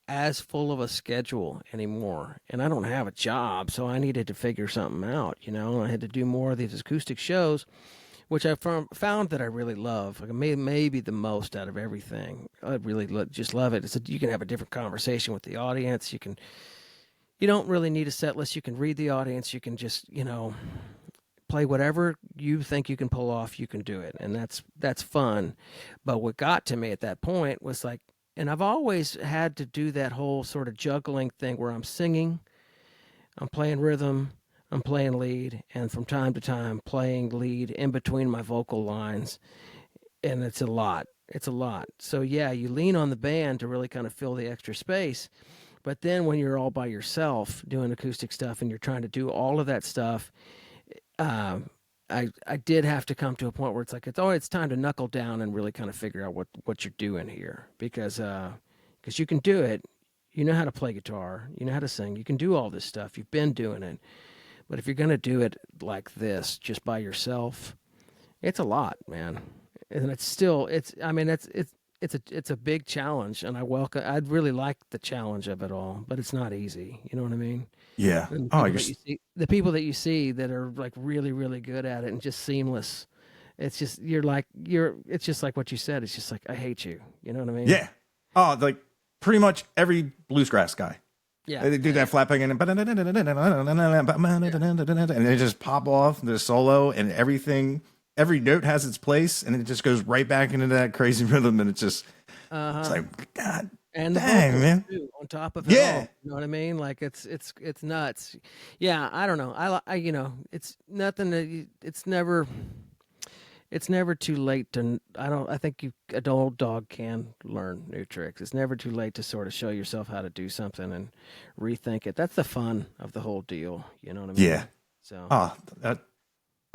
as full of a schedule anymore, and I don't have a job, so I needed to figure something out. I had to do more of these acoustic shows, which I found that I really love. Like maybe the most out of everything. I really just love it. You can have a different conversation with the audience. You don't really need a set list. You can read the audience. You can just play whatever you think you can pull off. You can do it, and that's fun. But what got to me at that point was like, and I've always had to do that whole sort of juggling thing where I'm singing, I'm playing rhythm, I'm playing lead, and from time to time playing lead in between my vocal lines. And it's a lot. It's a lot. So yeah, you lean on the band to really kind of fill the extra space. But then when you're all by yourself doing acoustic stuff and you're trying to do all of that stuff, um, I did have to come to a point where it's time to knuckle down and really kind of figure out what you're doing here, because you can do it. You know how to play guitar. You know how to sing. You can do all this stuff. You've been doing it. But if you're going to do it like this, just by yourself, It's a lot, man, and it's still it's. I mean, it's a big challenge, and I'd really like the challenge of it all, but it's not easy. You know what I mean? Yeah. And Oh, you're the people that you see that are like really, really good at it and just seamless. It's just It's just like what you said. It's just like I hate you. You know what I mean? yeah. Oh, like pretty much every bluegrass guy. Yeah. They do that flapping and they just pop off the solo and everything. Every note has its place, and it just goes right back into that crazy rhythm, and it's like God And the dang, vocals man. too, on top of it all. Yeah, You know what I mean? Like it's nuts. Yeah, I don't know. I you know, it's nothing that it's never too late to I think an old dog can learn new tricks. It's never too late to sort of show yourself how to do something and rethink it. That's the fun of the whole deal, you know what I mean? yeah. So, Oh, that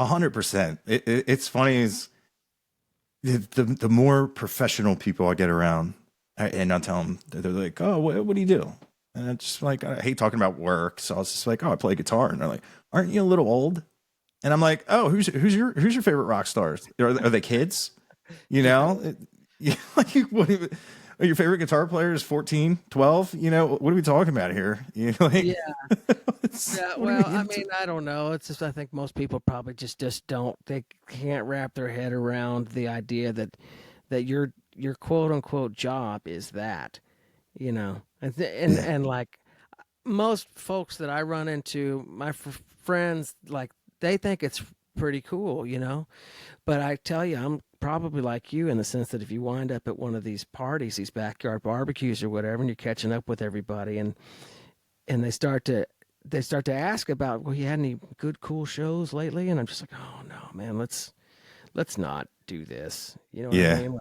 100%. It's funny is the more professional people I get around, and I tell them, they're like, "Oh, what do you do?" And it's just like, I hate talking about work, so I was just like, "Oh, I play guitar," and they're like, "Aren't you a little old?" And I'm like, "Oh, who's your favorite rock stars? Are they kids? You know, like your favorite guitar player is 14, 12? You know, what are we talking about here? You know, like, yeah. Yeah, what do you well, I mean? mean, I don't know. It's just I think most people probably just don't they can't wrap their head around the idea that your quote unquote job is that, you know. Yeah, And like most folks that I run into, my friends, like they think it's pretty cool, you know. But I tell you, I'm probably like you in the sense that if you wind up at one of these parties, these backyard barbecues or whatever, and you're catching up with everybody, and they start to ask about, well, you had any good cool shows lately? And I'm just like, oh no, man, let's not do this. You know what I yeah, mean? Like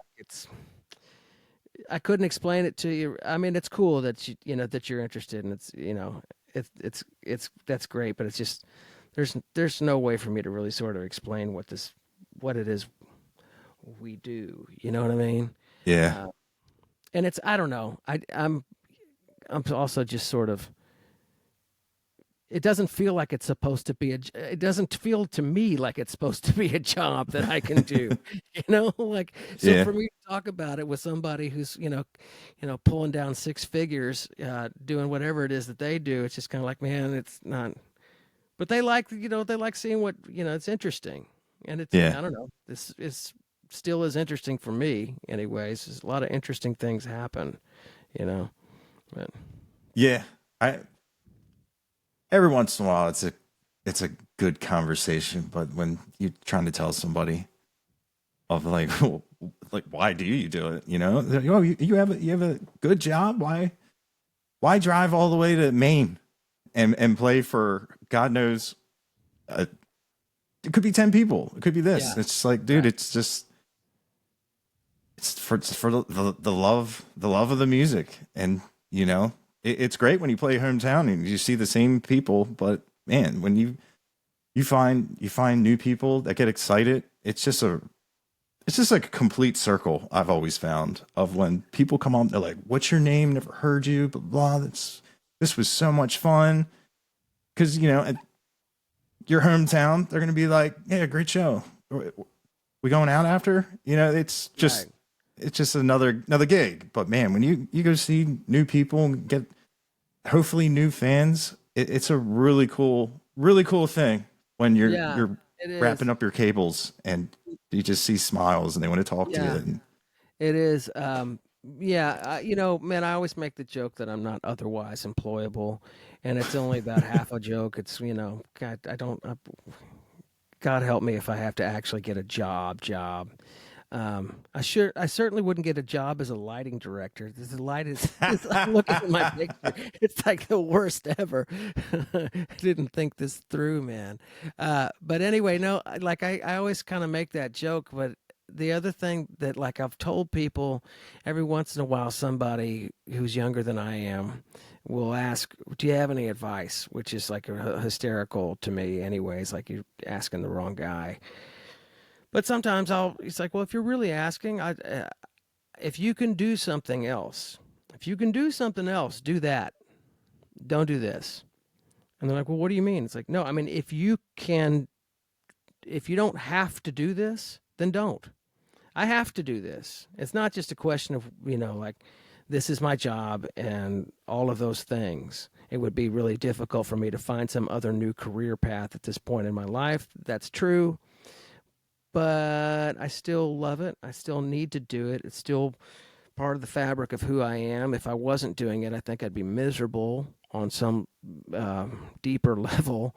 I couldn't explain it to you. I mean, it's cool that you know that you're interested, and it's you know it's that's great, but it's just there's no way for me to really sort of explain what it is we do. You know what I mean? yeah, Uh, and it's I don't know. I'm also just sort of it doesn't feel like it's supposed to be it doesn't feel to me like it's supposed to be a job that I can do. You know, like so yeah, for me to talk about it with somebody who's pulling down six figures, doing whatever it is that they do, it's just kind of like, man, it's not. But they like they like seeing what it's interesting, and it's yeah, I don't know, this is still is interesting for me anyways. There's a lot of interesting things happen, you know. But yeah. I every once in a while, it's a good conversation, but when you're trying to tell somebody of like, like why do you do it? You know, they're like, oh, you have a good job. Why drive all the way to Maine and play for God knows, it could be 10 people. It could be this. yeah, It's just like, dude, right. it's for the love of the music. And, it's great when you play hometown and you see the same people, but man, when you find new people that get excited, it's just like a complete circle. I've always found of when people come on, they're like, "What's your name? Never heard you." Blah blah. This was so much fun because at your hometown, they're gonna be like, "Yeah, great show. We going out after?" It's just Right. it's just another gig. But man, when you go see new people and get hopefully new fans, it's a really cool thing when you're Yeah, you're it is. wrapping up your cables and you just see smiles and they want to talk to you. Yeah, And it is. Yeah, man, I always make the joke that I'm not otherwise employable, and it's only about half a joke. It's, God, I don't, God help me if I have to actually get a job. I certainly wouldn't get a job as a lighting director. The light is, I'm looking at my picture. It's like the worst ever. I didn't think this through, man. But anyway, no, like I always kind of make that joke, but the other thing that like I've told people every once in a while, somebody who's younger than I am will ask, "Do you have any advice?" Which is like hysterical to me, anyways. Like you're asking the wrong guy. But sometimes it's like, well, if you're really asking, if you can do something else, if you can do something else, do that. Don't do this. And they're like, well, what do you mean? It's like, no, I mean, if you don't have to do this, then don't. I have to do this. It's not just a question of, like, this is my job and all of those things. It would be really difficult for me to find some other new career path at this point in my life. That's true. But I still love it. I still need to do it. It's still part of the fabric of who I am. If I wasn't doing it, I think I'd be miserable on some deeper level.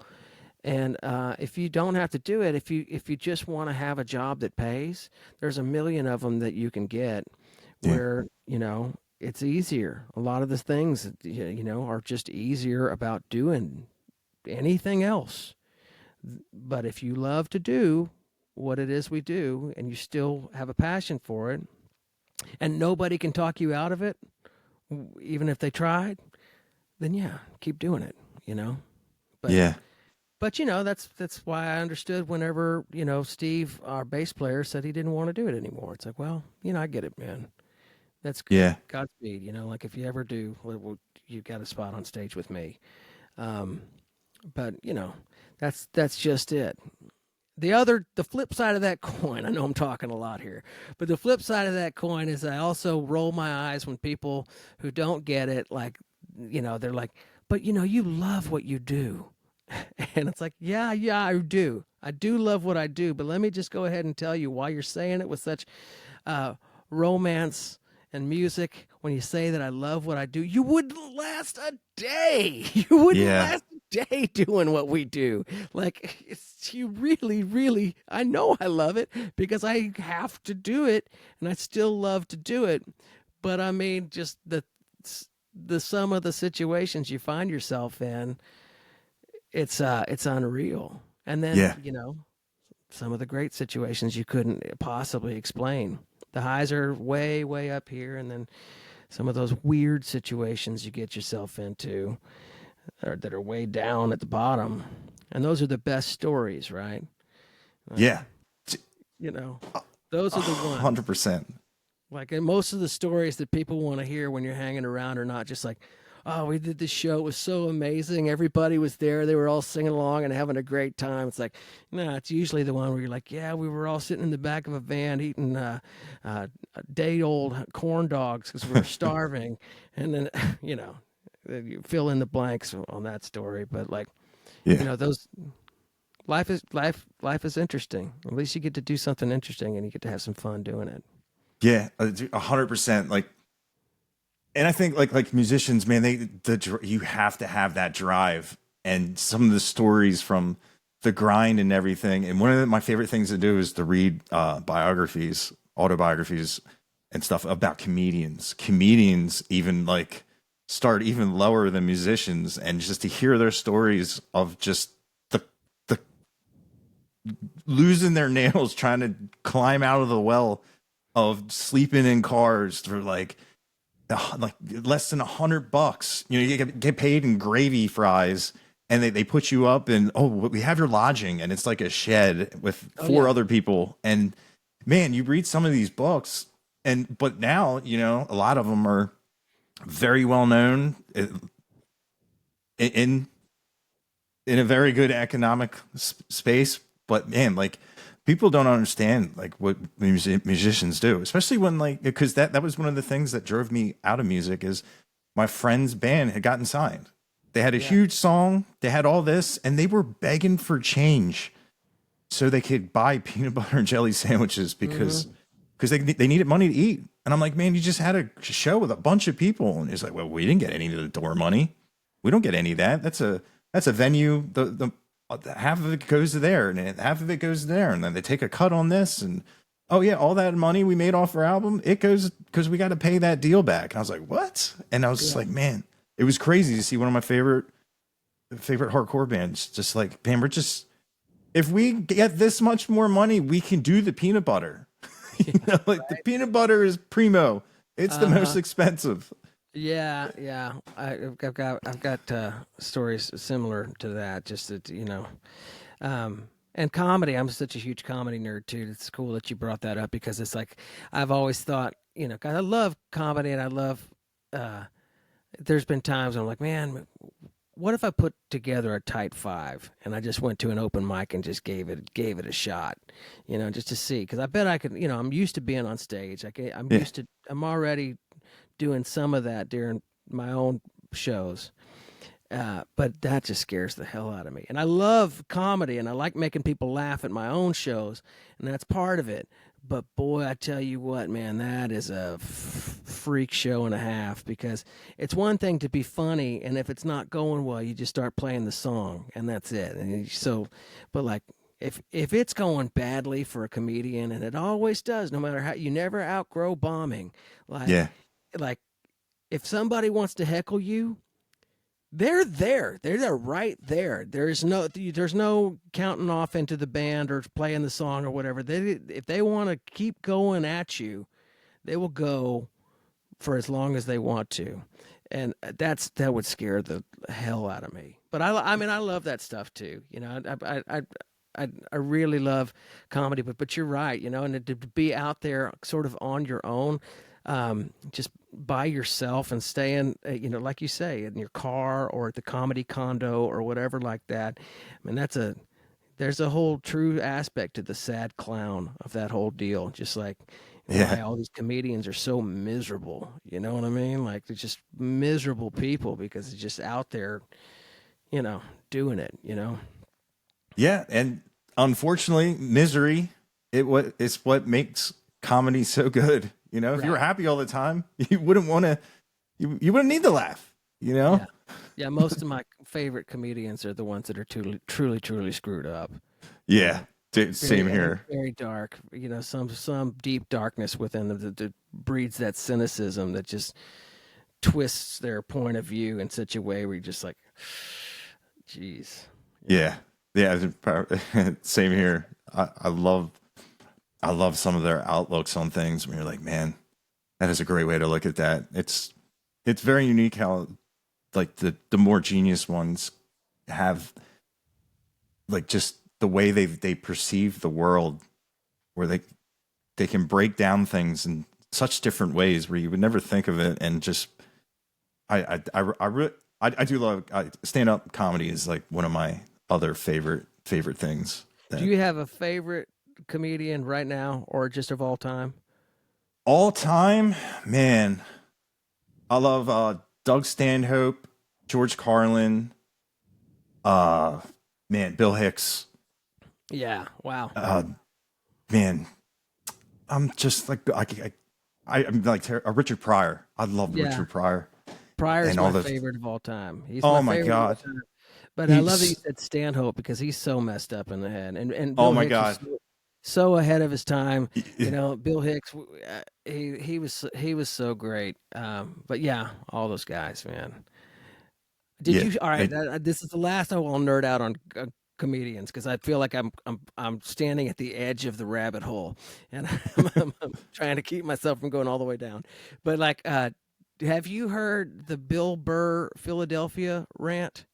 And if you don't have to do it, if you just want to have a job that pays, there's a million of them that you can get where, it's easier. A lot of the things, are just easier about doing anything else. But if you love to do what it is we do and you still have a passion for it and nobody can talk you out of it, even if they tried, then yeah, keep doing it, But, Yeah. But that's why I understood whenever Steve, our bass player, said he didn't want to do it anymore. It's like, well, I get it, man. That's Yeah. Godspeed. Like if you ever do, well, you got a spot on stage with me. But that's just it. The flip side of that coin. I know I'm talking a lot here, but the flip side of that coin is I also roll my eyes when people who don't get it, like, they're like, but you love what you do. And it's like, yeah, I do. I do love what I do, but let me just go ahead and tell you why you're saying it with such romance and music. When you say that I love what I do, you wouldn't last a day. You wouldn't last a day doing what we do. Like, you really, really, I know I love it because I have to do it, and I still love to do it. But I mean, just the sum of the situations you find yourself in, it's unreal. And then, some of the great situations you couldn't possibly explain. The highs are way, way up here, and then some of those weird situations you get yourself into that are way down at the bottom. And those are the best stories, right? Yeah. Those are the ones. 100%. Like, and most of the stories that people want to hear when you're hanging around are not just like, oh, we did this show. It was so amazing. Everybody was there. They were all singing along and having a great time. It's like, no, it's usually the one where you're like, yeah, we were all sitting in the back of a van eating day-old corn dogs because we were starving. And then, you fill in the blanks on that story. But like, those life is interesting. At least you get to do something interesting and you get to have some fun doing it. Yeah, 100%. Like, and I think like musicians, man, you have to have that drive, and some of the stories from the grind and everything. And one of my favorite things to do is to read autobiographies, and stuff about comedians. Comedians even like start even lower than musicians, and just to hear their stories of just the losing their nails trying to climb out of the well of sleeping in cars for like less than $100. You get paid in gravy fries, and they put you up and, oh, we have your lodging, and it's like a shed with four other people. And man, you read some of these books, but now a lot of them are very well known in a very good economic space. But man, like, people don't understand like what musicians do, especially when because that was one of the things that drove me out of music is my friend's band had gotten signed. They had a huge song, they had all this, and they were begging for change so they could buy peanut butter and jelly sandwiches because they needed money to eat. And I'm like, man, you just had a show with a bunch of people, and he's like, well, we didn't get any of the door money. We don't get any of that. That's a venue. The half of it goes to there and half of it goes to there, and then they take a cut on this, and oh yeah, all that money we made off our album, it goes because we got to pay that deal back. And I was like, what? And I was just like, man, it was crazy to see one of my favorite hardcore bands just like, man, if we get this much more money, we can do the peanut butter. The peanut butter is primo. It's the most expensive. Yeah. I've got stories similar to that. Just that and comedy. I'm such a huge comedy nerd too. It's cool that you brought that up because it's like I've always thought, 'cause I love comedy and I love. There's been times when I'm like, man, what if I put together a tight five and I just went to an open mic and just gave it a shot, just to see, because I bet I could. I'm used to being on stage. Yeah. I'm already doing some of that during my own shows. But that just scares the hell out of me. And I love comedy and I like making people laugh at my own shows, and that's part of it. But boy, I tell you what, man, that is a freak show and a half, because it's one thing to be funny, and if it's not going well, you just start playing the song and that's it. But like, if it's going badly for a comedian, and it always does, no matter how, you never outgrow bombing. Like, Yeah. like if somebody wants to heckle you, they're there. They're right there. There's no counting off into the band or playing the song or whatever. If they want to keep going at you, they will go for as long as they want to, and that would scare the hell out of me. But I mean, I love that stuff too. I really love comedy. But you're right. And to be out there sort of on your own, just by yourself and staying, like you say, in your car or at the comedy condo or whatever like that. I mean, there's a whole true aspect to the sad clown of that whole deal. Just like why Yeah. all these comedians are so miserable. You know what I mean? Like, they're just miserable people because it's just out there, doing it. Yeah. And unfortunately, misery, it's what makes comedy so good. If you were Right. happy all the time, you wouldn't want to, you wouldn't need to laugh, Yeah. Yeah. Most of my favorite comedians are the ones that are truly, truly screwed up. You Yeah. know, Same and here. very dark. Some deep darkness within them that breeds that cynicism that just twists their point of view in such a way where you're just like, geez. Yeah. Yeah. Same here. I love some of their outlooks on things when you're like, man, that is a great way to look at that. It's very unique how, like, the more genius ones have, like, just the way they perceive the world, where they can break down things in such different ways where you would never think of it. And just I do love, stand up comedy is like one of my other favorite things. Do That you have a favorite comedian right now or just of all time? all time, man, I love Doug Stanhope, George Carlin, uh man, Bill Hicks. Yeah. Wow. Man, I'm just like, I'm like Richard Pryor. I love Yeah. Richard Pryor Pryor's and all my the. favorite of all time. He's my Oh my favorite of all god, time. But I love that you he's. said Stanhope, because he's so messed up in the head, and Oh Bill my Hicks was god. so ahead of his time. Bill Hicks, he was so great. But yeah, all those guys, man. Did Yeah. you? All right, this is the last I will nerd out on comedians, because I feel like I'm standing at the edge of the rabbit hole, and I'm trying to keep myself from going all the way down. But like, have you heard the Bill Burr Philadelphia rant?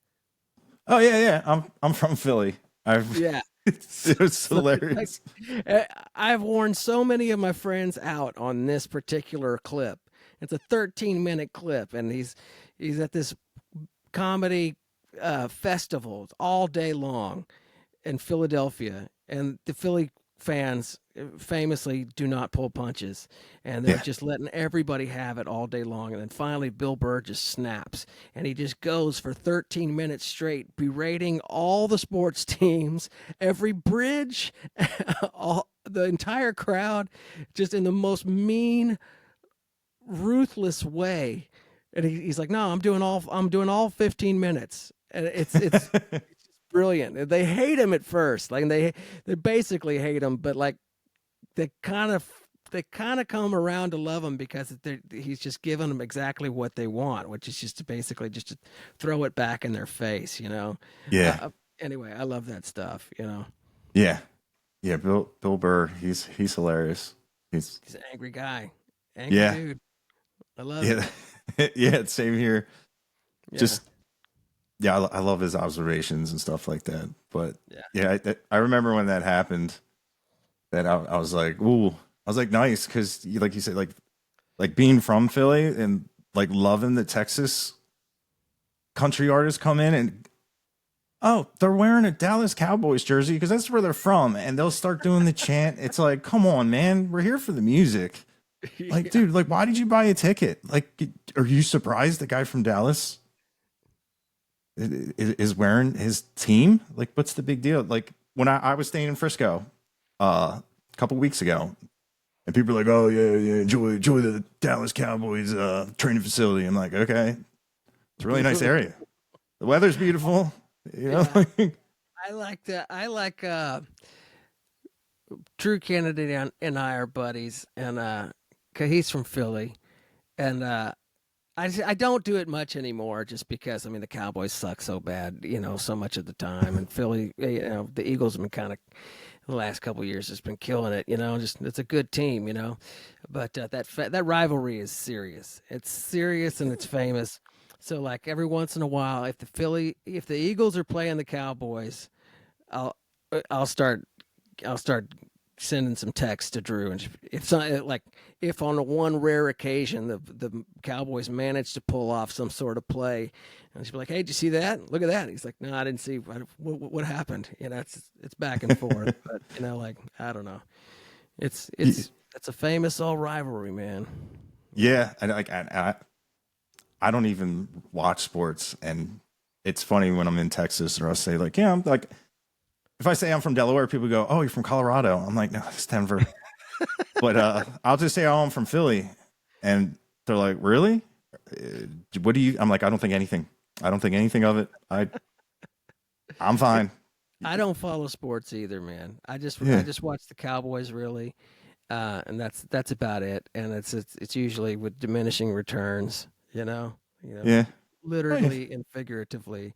Oh yeah, yeah. I'm from Philly. I've. Yeah. It was So it's like, hilarious. I've worn so many of my friends out on this particular clip. It's a 13-minute clip, and he's at this comedy festival all day long in Philadelphia, and the Philly fans famously do not pull punches, and they're Yeah. just letting everybody have it all day long. And then finally, Bill Burr just snaps, and he just goes for 13 minutes straight, berating all the sports teams, every bridge, the entire crowd, just in the most mean, ruthless way. And he's like, "No, I'm doing all 15 minutes," and it's brilliant. They hate him at first, like they basically hate him, but like they kind of they kind of come around to love him, because he's just giving them exactly what they want, which is just to basically just to throw it back in their face. Yeah. Anyway, I love that stuff. Yeah. Yeah. Bill Burr. He's hilarious. He's. He's an angry guy, angry Yeah. dude. I love it. Yeah. Yeah. Same here. Yeah, Just. Yeah. I love his observations and stuff like that. But yeah, yeah, I remember when that happened. That I was like, ooh. I was like, nice, because like you said, like being from Philly and like loving the Texas country artists come in and, oh, they're wearing a Dallas Cowboys jersey because that's where they're from, and they'll start doing the chant. It's like, come on, man, we're here for the music. Like, dude, like, why did you buy a ticket? Like, are you surprised the guy from Dallas is wearing his team? Like, what's the big deal? Like, when I was staying in Frisco a couple weeks ago, and people are like, oh, yeah, enjoy the Dallas Cowboys training facility. I'm like, okay, it's a really nice area. The weather's beautiful. You know, Yeah. I like that. I like Drew Kennedy and I are buddies, and 'cause he's from Philly, and I don't do it much anymore, just because I mean the Cowboys suck so bad, so much of the time, and Philly, the Eagles have been kind of the last couple of years has been killing it, just it's a good team, but that rivalry is serious. It's serious and it's famous. So like every once in a while, if the Eagles are playing the Cowboys, I'll I'll start I'll start sending some text to Drew, and if on a one rare occasion the Cowboys manage to pull off some sort of play, and she'll be like, "Hey, did you see that? Look at that." He's like, "No, I didn't see what happened." It's back and forth, but like I don't know. It's a famous old rivalry, man. yeah, and like I don't even watch sports, and it's funny when I'm in Texas, or I'll say like, yeah, I'm like, if I say I'm from Delaware, people go, "Oh, you're from Colorado." I'm like, "No, it's Denver." But I'll just say, "Oh, I'm from Philly," and they're like, "Really? What do you?" I'm like, "I don't think anything. I don't think anything of it. I'm fine." I don't follow sports either, man. I Yeah, just watch the Cowboys really, and that's about it. And it's usually with diminishing returns, yeah, oh, yeah. literally and figuratively.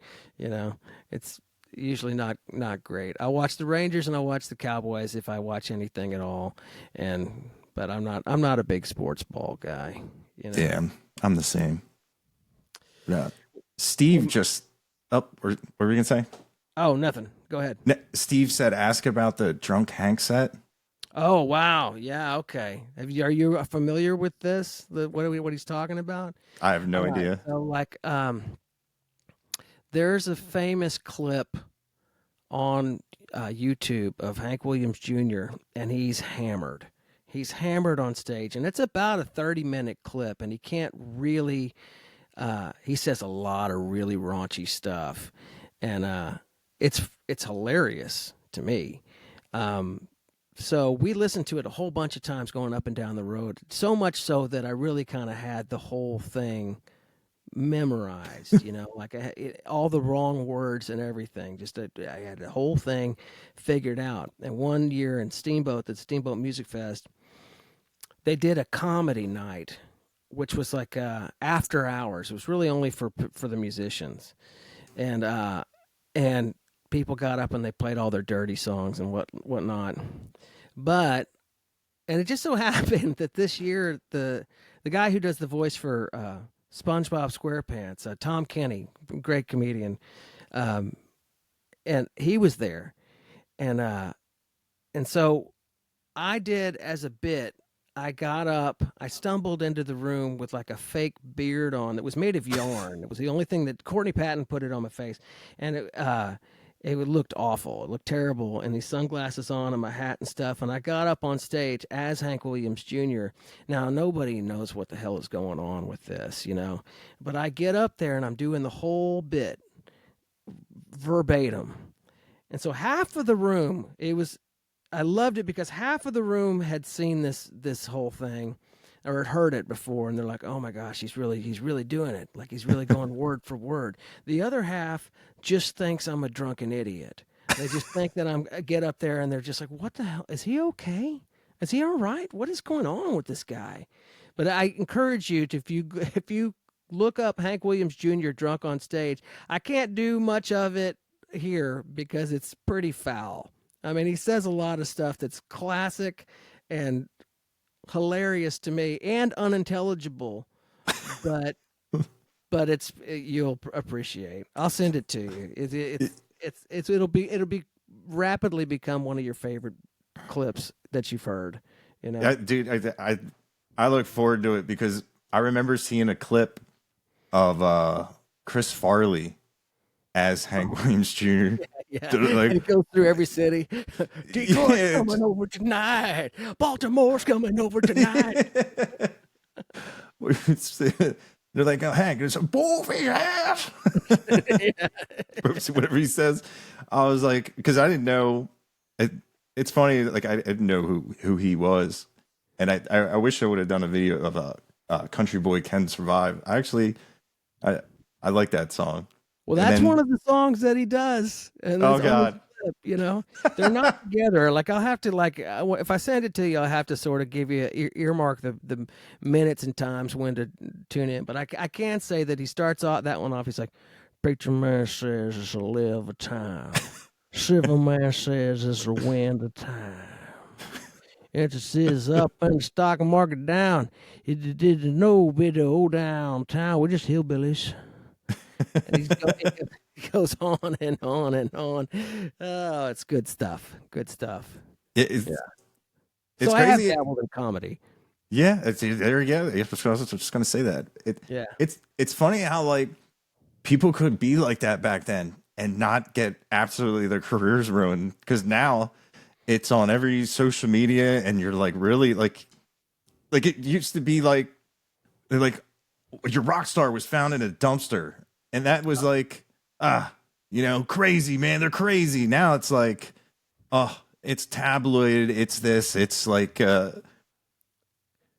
It's usually not great. I watch the Rangers and I watch the Cowboys if I watch anything at all, but I'm not a big sports ball guy. Yeah, I'm the same. Yeah, Steve Well, just up. What were we gonna say? oh, nothing. Go ahead. Steve said, "Ask about the Drunk Hank set." Oh wow, yeah, okay. Are you familiar with this? What he's talking about? I have All no right. idea. So like there's a famous clip on YouTube of Hank Williams Jr. and he's hammered. He's hammered on stage, and it's about a 30-minute clip, and he can't really. He says a lot of really raunchy stuff, and it's hilarious to me. So we listened to it a whole bunch of times going up and down the road. So much so that I really kind of had the whole thing memorized, like all the wrong words and everything. I had the whole thing figured out. And one year in Steamboat, the Steamboat Music Fest, they did a comedy night, which was like after hours. It was really only for the musicians, and and people got up and they played all their dirty songs and whatnot. But and it just so happened that this year the guy who does the voice for SpongeBob SquarePants, Tom Kenny, great comedian, um, and he was there, and so I did as a bit. I got up, I stumbled into the room with like a fake beard on that was made of yarn. It was the only thing that Courtney Patton put it on my face, and it looked awful. It looked terrible, and these sunglasses on and my hat and stuff. And I got up on stage as Hank Williams Jr. Now nobody knows what the hell is going on with this, but I get up there and I'm doing the whole bit verbatim, and so half of the room, I loved it because half of the room had seen this whole thing or had heard it before, and they're like, "Oh my gosh, he's really doing it. Like he's really going word for word." The other half just thinks I'm a drunken idiot. They just think that I get up there and they're just like, "What the hell? Is he okay? Is he all right? What is going on with this guy?" But I encourage you to if you look up Hank Williams Jr. drunk on stage. I can't do much of it here because it's pretty foul. I mean, he says a lot of stuff that's classic and hilarious to me and unintelligible, but you'll appreciate. I'll send it to you. It'll be rapidly become one of your favorite clips that you've heard. Yeah, dude, I look forward to it because I remember seeing a clip of Chris Farley as Hank Williams Jr. Yeah, and Like, it goes through every city. Detroit's yeah, coming over tonight. Baltimore's coming over tonight. they're like, oh, Hank, it's a bullfish ass. Yeah. Whatever he says. I was like, because I didn't know. It's funny, like I didn't know who he was, and I wish I would have done a video of Country Boy Can Survive. I I like that song. Well, And that's one then, of the songs that he does, and oh it's on the God, clip. They're not together. Like I'll have to if I send it to you, I'll have to sort of give you earmark the minutes and times when to tune in. But I can say that he starts off that one off. He's like, "Preacher man says it's a live of time. Civil man says it's a wind of time. Interest is up and the stock market down. It did no bit of old downtown. We're just hillbillies." And he goes on and on and on. Oh, it's good stuff. Good stuff. it's Yeah. it's So I have crazy. dabbled in comedy. Yeah, there you go. I was just gonna say that. Yeah. It's funny how like people could be like that back then and not get absolutely their careers ruined, because now it's on every social media and you're like really like it used to be like they're like your rock star was found in a dumpster, and that was like crazy, man, they're crazy. Now it's like, oh, it's tabloid, it's this, it's like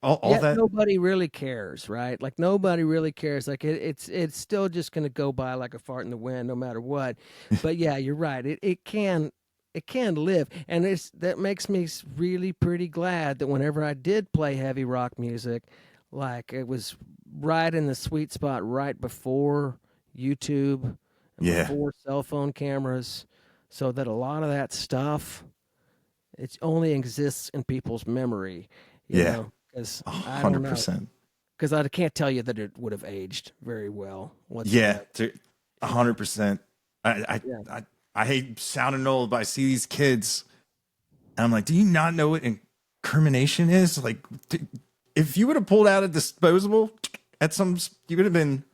all Yet that. nobody really cares, right? Like nobody really cares. Like it's still just going to go by like a fart in the wind, no matter what. But yeah, you're right. It can live, and that makes me really pretty glad that whenever I did play heavy rock music, like it was right in the sweet spot, right before YouTube and Yeah, before cell phone cameras, so that a lot of that stuff it only exists in people's memory, yeah, because I don't know, 100%. because I can't tell you that it would have aged very well Yeah, whatsoever. 100%. I, Yeah. I I hate sounding old, but I see these kids, and I'm like, do you not know what incrimination is? Like, if you would have pulled out a disposable at some, you would have been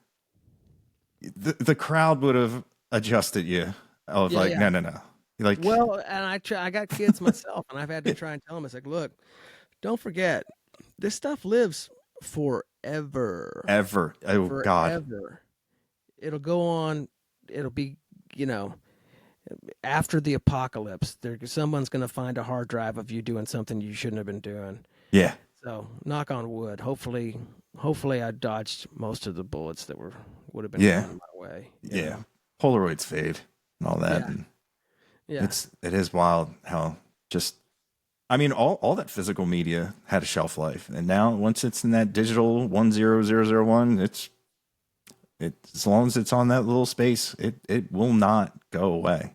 the crowd would have adjusted you. I was Yeah, like, yeah. no. Like, Well, and I got kids myself, and I've had to try and tell them. It's like, look, don't forget, this stuff lives forever, ever. Oh God. forever. It'll go on. It'll be, you know, after the apocalypse. Someone's going to find a hard drive of you doing something you shouldn't have been doing. Yeah. So, knock on wood. Hopefully, I dodged most of the bullets that would have been Yeah. coming my way. Yeah. Polaroids fade and all that. Yeah. And Yeah. it is wild how just, I mean, all that physical media had a shelf life, and now once it's in that digital 10001, it's as long as it's on that little space, it will not go away.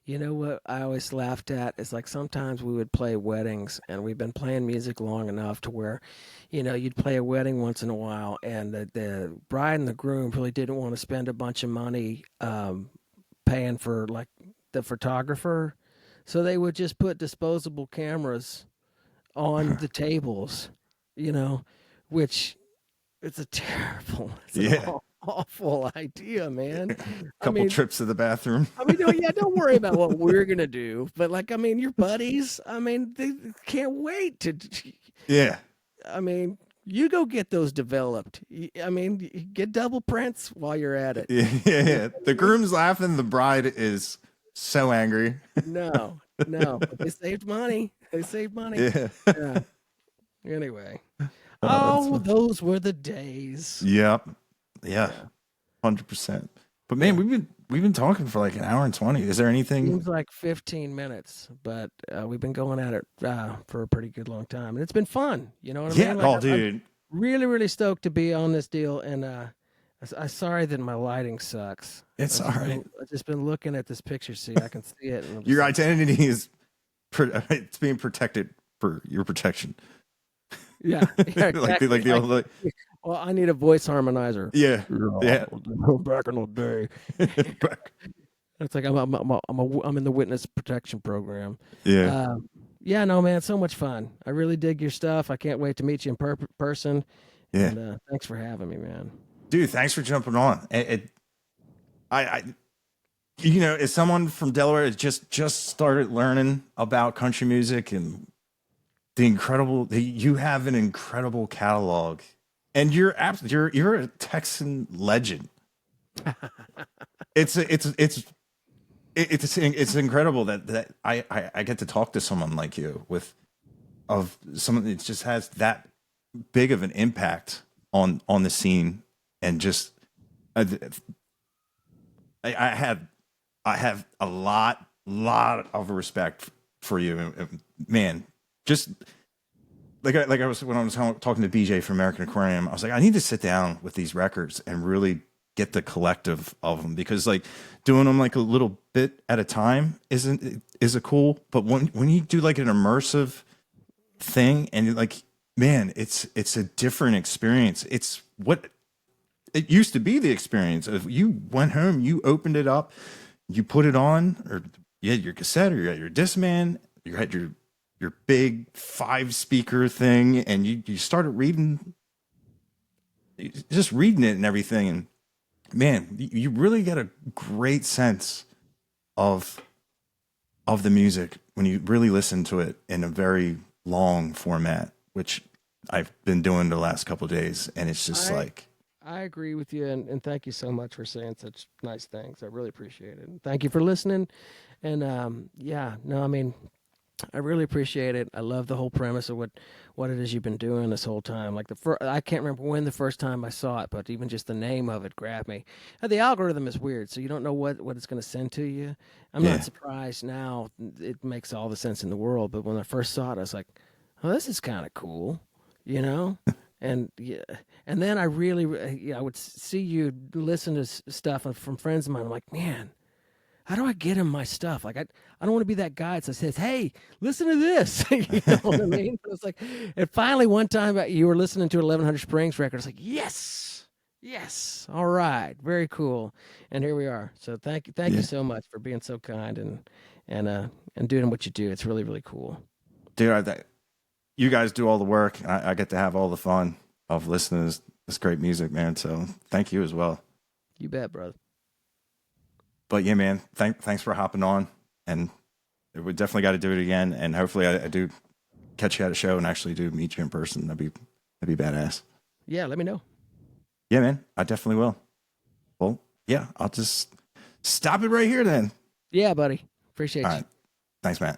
You know what I always laughed at is like sometimes we would play weddings, and we've been playing music long enough to where, you'd play a wedding once in a while, and the bride and the groom really didn't want to spend a bunch of money paying for like the photographer, so they would just put disposable cameras on the tables, you know, which it's a terrible, it's an Yeah. awful idea, man. I Couple mean, trips to the bathroom. don't worry about what we're gonna do. But like, I mean, your buddies, I mean, they can't wait to. Yeah. I mean, you go get those developed. I mean, get double prints while you're at it. Yeah. The groom's laughing, the bride is so angry. No, but they saved money. They saved money. Yeah. Yeah. Anyway, Oh, that's those were the days. Yep. Yeah. 100%. But man, we've been talking for like an hour and 20. Is there anything? Seems like 15 minutes, but we've been going at it for a pretty good long time, and it's been fun. You know what I Yeah. mean? Like, Oh, dude. really, really stoked to be on this deal, and I'm sorry that my lighting sucks. It's all right. I've just been looking at this picture, see, I can see it. And I'm just Your like, identity is it's being protected for your protection. yeah, like the old like, well, I need a voice harmonizer. yeah. Yeah. Back in the day, it's like I'm in the witness protection program. Yeah. Yeah, no, man, so much fun. I really dig your stuff. I can't wait to meet you in person. Yeah. And thanks for having me, man. Dude, thanks for jumping on. I you know, as someone from Delaware that just started learning about country music and you have an incredible catalog, and you're a Texan legend. It's it's incredible that I get to talk to someone like you with of someone that just has that big of an impact on the scene, and just I, I have a lot of respect for you, man. Just like I was when I was talking to BJ from American Aquarium, I was like, I need to sit down with these records and really get the collective of them, because like doing them like a little bit at a time is a cool, but when you do like an immersive thing and like, man, it's a different experience. It's what it used to be, the experience of you went home, you opened it up, you put it on, or you had your cassette, or you had your Discman, you had your big 5 speaker thing, and you started reading, just reading it and everything. And man, you really get a great sense of the music when you really listen to it in a very long format, which I've been doing the last couple of days, and it's just like, I agree with you, and thank you so much for saying such nice things. I really appreciate it. And thank you for listening. And yeah, no, I mean, I really appreciate it. I love the whole premise of what it is you've been doing this whole time. Like I can't remember when the first time I saw it, but even just the name of it grabbed me. And the algorithm is weird, so you don't know what it's going to send to you. I'm yeah, not surprised now. It makes all the sense in the world. But when I first saw it, I was like, "Oh, this is kind of cool," you know. And yeah, and then I really, yeah, I would see you listen to stuff from friends of mine. I'm like, man, how do I get him my stuff? Like, I don't want to be that guy that says, hey, listen to this. You know what I mean? But it's like, and finally one time you were listening to 1100 Springs record. It's like, yes, yes. All right. Very cool. And here we are. So thank you yeah, so much for being so kind and doing what you do. It's really, really cool. dude. You guys do all the work. I get to have all the fun of listening to this great music, man. So thank you as well. You bet, brother. But yeah, man, thanks for hopping on, and we definitely got to do it again. And hopefully, I do catch you at a show and actually do meet you in person. That'd be badass. Yeah, let me know. Yeah, man, I definitely will. Well, yeah, I'll just stop it right here then. Yeah, buddy. All Appreciate you. right, thanks, Matt.